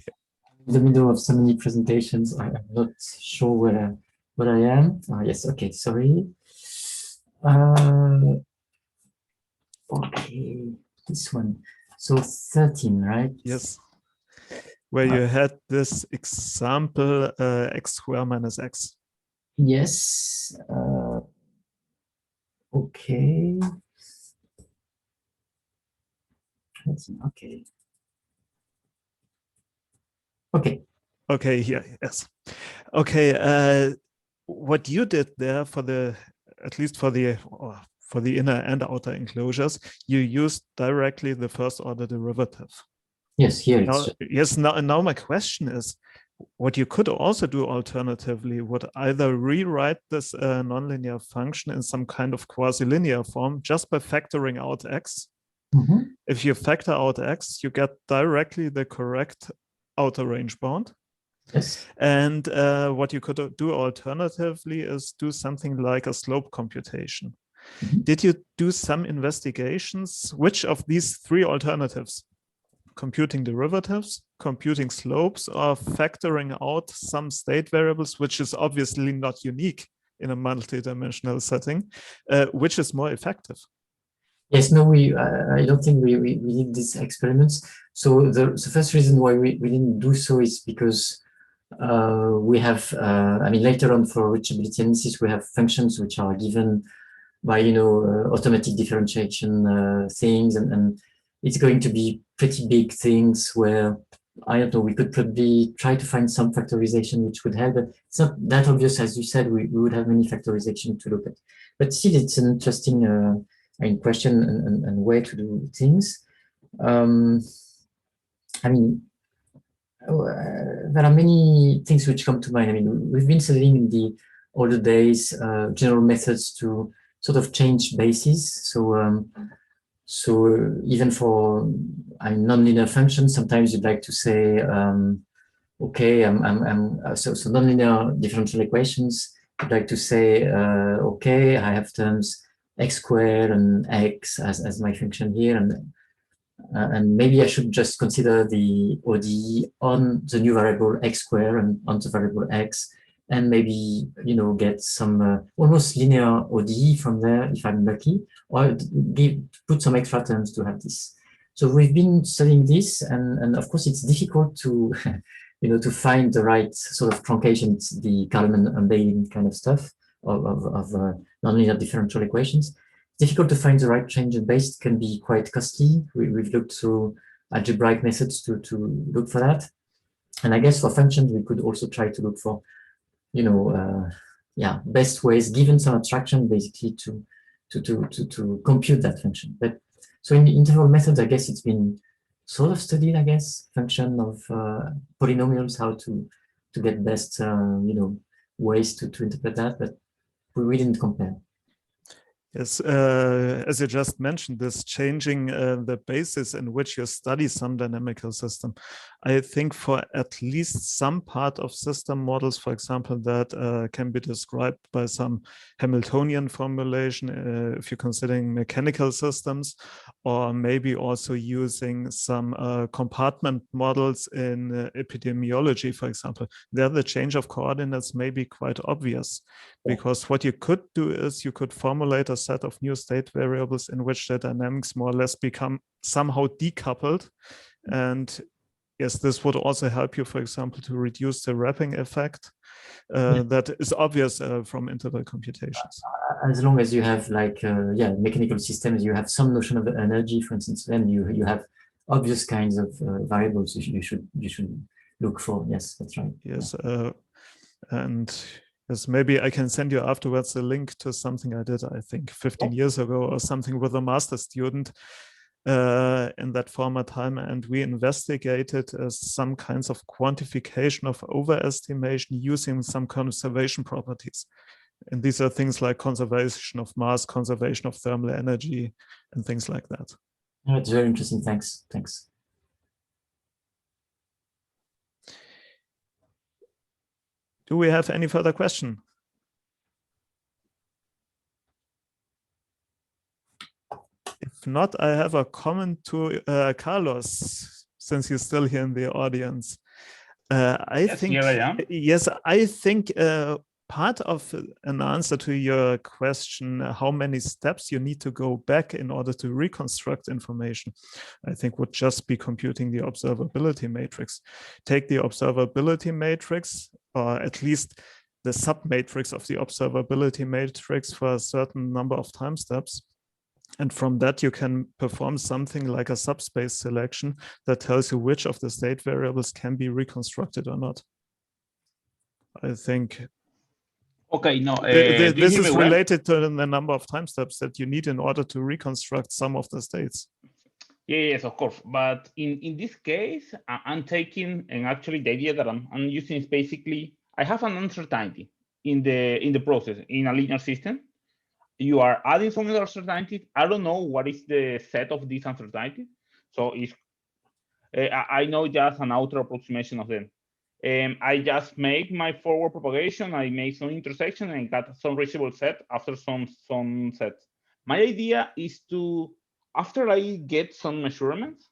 In the middle of so many presentations, I'm not sure where I am. Yes, okay, sorry. Okay, this one. So 13, right? Yes. Where you had this example, x squared minus x. Yes. Okay. Okay. Okay. Okay, here, yes. Okay, what you did there for the, at least for the inner and outer enclosures, you used directly the first order derivative. Yes, here Now, it's yes, now my question is, what you could also do alternatively would either rewrite this nonlinear function in some kind of quasi-linear form just by factoring out x. Mhm. If you factor out x, you get directly the correct outer range bound. Yes. And what you could do alternatively is do something like a slope computation. Mhm. Did you do some investigations? Which of these three alternatives, computing derivatives, computing slopes, or factoring out some state variables, which is obviously not unique in a multi-dimensional setting, which is more effective? Yes, no, I don't think we did these experiments. So the first reason why we didn't do so is because we have, I mean, later on for reachability analysis, we have functions which are given by, automatic differentiation things, and it's going to be pretty big things where, I don't know, we could probably try to find some factorization which would help, but it's not that obvious. As you said, we would have many factorization to look at. But still, it's an interesting question and way to do things. I mean, there are many things which come to mind. I mean, we've been studying in the older days general methods to sort of change bases. So even for nonlinear functions, sometimes you'd like to say, okay, so nonlinear differential equations. You'd like to say, okay, I have terms x squared and x as my function here, and maybe I should just consider the ODE on the new variable x squared and on the variable x, and maybe get some almost linear ODE from there if I'm lucky, or put some extra terms to have this. So we've been studying this, and of course it's difficult to to find the right sort of truncation, the Kalman and Bailey kind of stuff of nonlinear differential equations. Difficult to find the right change in base. It can be quite costly. We've looked through algebraic methods to look for that. And I guess for functions, we could also try to look for, best ways, given some abstraction, basically to compute that function. But so in the interval methods, I guess it's been sort of studied, I guess, function of polynomials, how to get best, ways to interpret that, but we didn't compare. Yes, as you just mentioned, this changing the basis in which you study some dynamical system. I think for at least some part of system models, for example, that can be described by some Hamiltonian formulation, if you're considering mechanical systems, or maybe also using some compartment models in epidemiology, for example. There, the change of coordinates may be quite obvious, because what you could do is you could formulate a set of new state variables in which the dynamics more or less become somehow decoupled. And yes, this would also help you, for example, to reduce the wrapping effect that is obvious from interval computations. As long as you have mechanical systems, you have some notion of energy, for instance, then you have obvious kinds of variables you should look for. Yes, that's right. Yes, and yes, maybe I can send you afterwards a link to something I did, I think 15 years ago or something, with a master student in that former time. And we investigated some kinds of quantification of overestimation using some conservation properties. And these are things like conservation of mass, conservation of thermal energy, and things like that. Oh, it's very interesting. Thanks. Do we have any further question? if not, I have a comment to Carlos, since he's still here in the audience. Yes, here I am. Yes, I think part of an answer to your question, how many steps you need to go back in order to reconstruct information, I think would just be computing the observability matrix. Take the observability matrix, or at least the submatrix of the observability matrix for a certain number of time steps. And from that, you can perform something like a subspace selection that tells you which of the state variables can be reconstructed or not. I think okay, no, this is related to the number of time steps that you need in order to reconstruct some of the states. Yes, of course. But in this case, I'm taking, and actually the idea that I'm using is basically, I have an uncertainty in the process in a linear system. You are adding some uncertainty. I don't know what is the set of these uncertainties. So if I know just an outer approximation of them. I just make my forward propagation. I make some intersection and got some reachable set after some sets. My idea is to, after I get some measurements,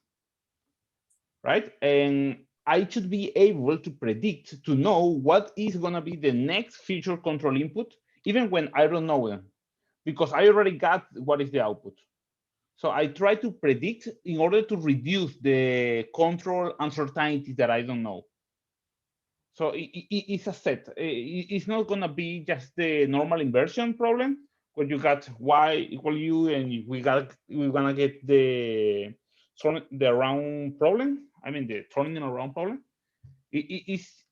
right? And I should be able to predict, to know what is gonna be the next future control input, even when I don't know them, because I already got what is the output. So I try to predict in order to reduce the control uncertainty that I don't know. So it's a set. It's not gonna be just the normal inversion problem where you got y equal u and we're gonna get the around problem. I mean the turning around problem.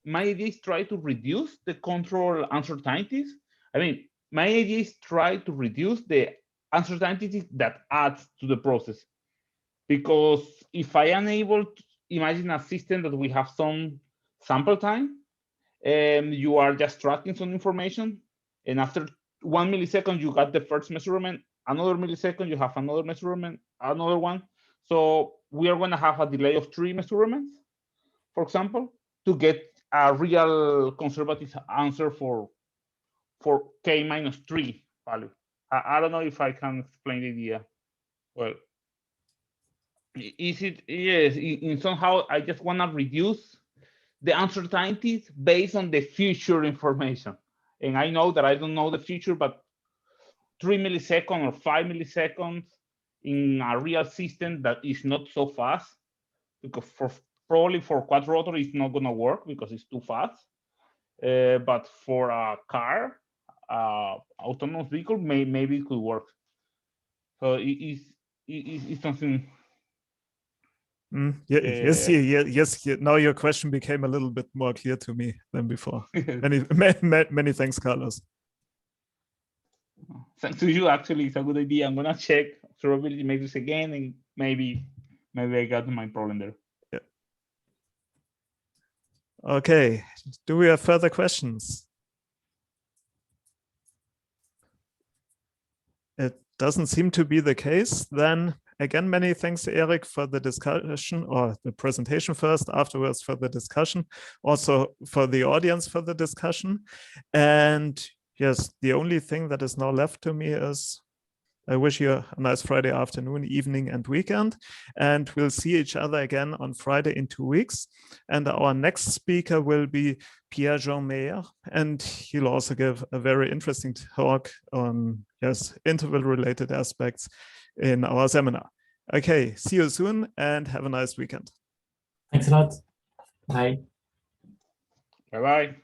My idea is try to reduce the control uncertainties. I mean, my idea is try to reduce the uncertainties that adds to the process. Because if I am able to imagine a system that we have some sample time, and you are just tracking some information, and after 1 millisecond, you got the first measurement, another millisecond, you have another measurement, another one. So we are going to have a delay of 3 measurements, for example, to get a real conservative answer for k minus 3 value. I don't know if I can explain the idea well. Is it? Yes, in somehow I just want to reduce the uncertainties based on the future information. And I know that I don't know the future, but 3 milliseconds or 5 milliseconds in a real system that is not so fast, because probably for quadrotor it's not going to work because it's too fast. But for a car, autonomous vehicle, maybe it could work. So it's something. Yes. Now your question became a little bit more clear to me than before. Many thanks, Carlos. Thanks to you. Actually, it's a good idea. I'm gonna check observability matrix again, and maybe I got my problem there. Yeah. Okay. Do we have further questions? It doesn't seem to be the case. Then again, many thanks, Eric, for the discussion, or the presentation first, afterwards for the discussion, also for the audience for the discussion. And yes, the only thing that is now left to me is I wish you a nice Friday afternoon, evening, and weekend. And we'll see each other again on Friday in 2 weeks. And our next speaker will be Pierre-Jean Meyer, and he'll also give a very interesting talk on interval-related aspects in our seminar. Okay, see you soon and have a nice weekend. Thanks a lot. Bye. Bye-bye.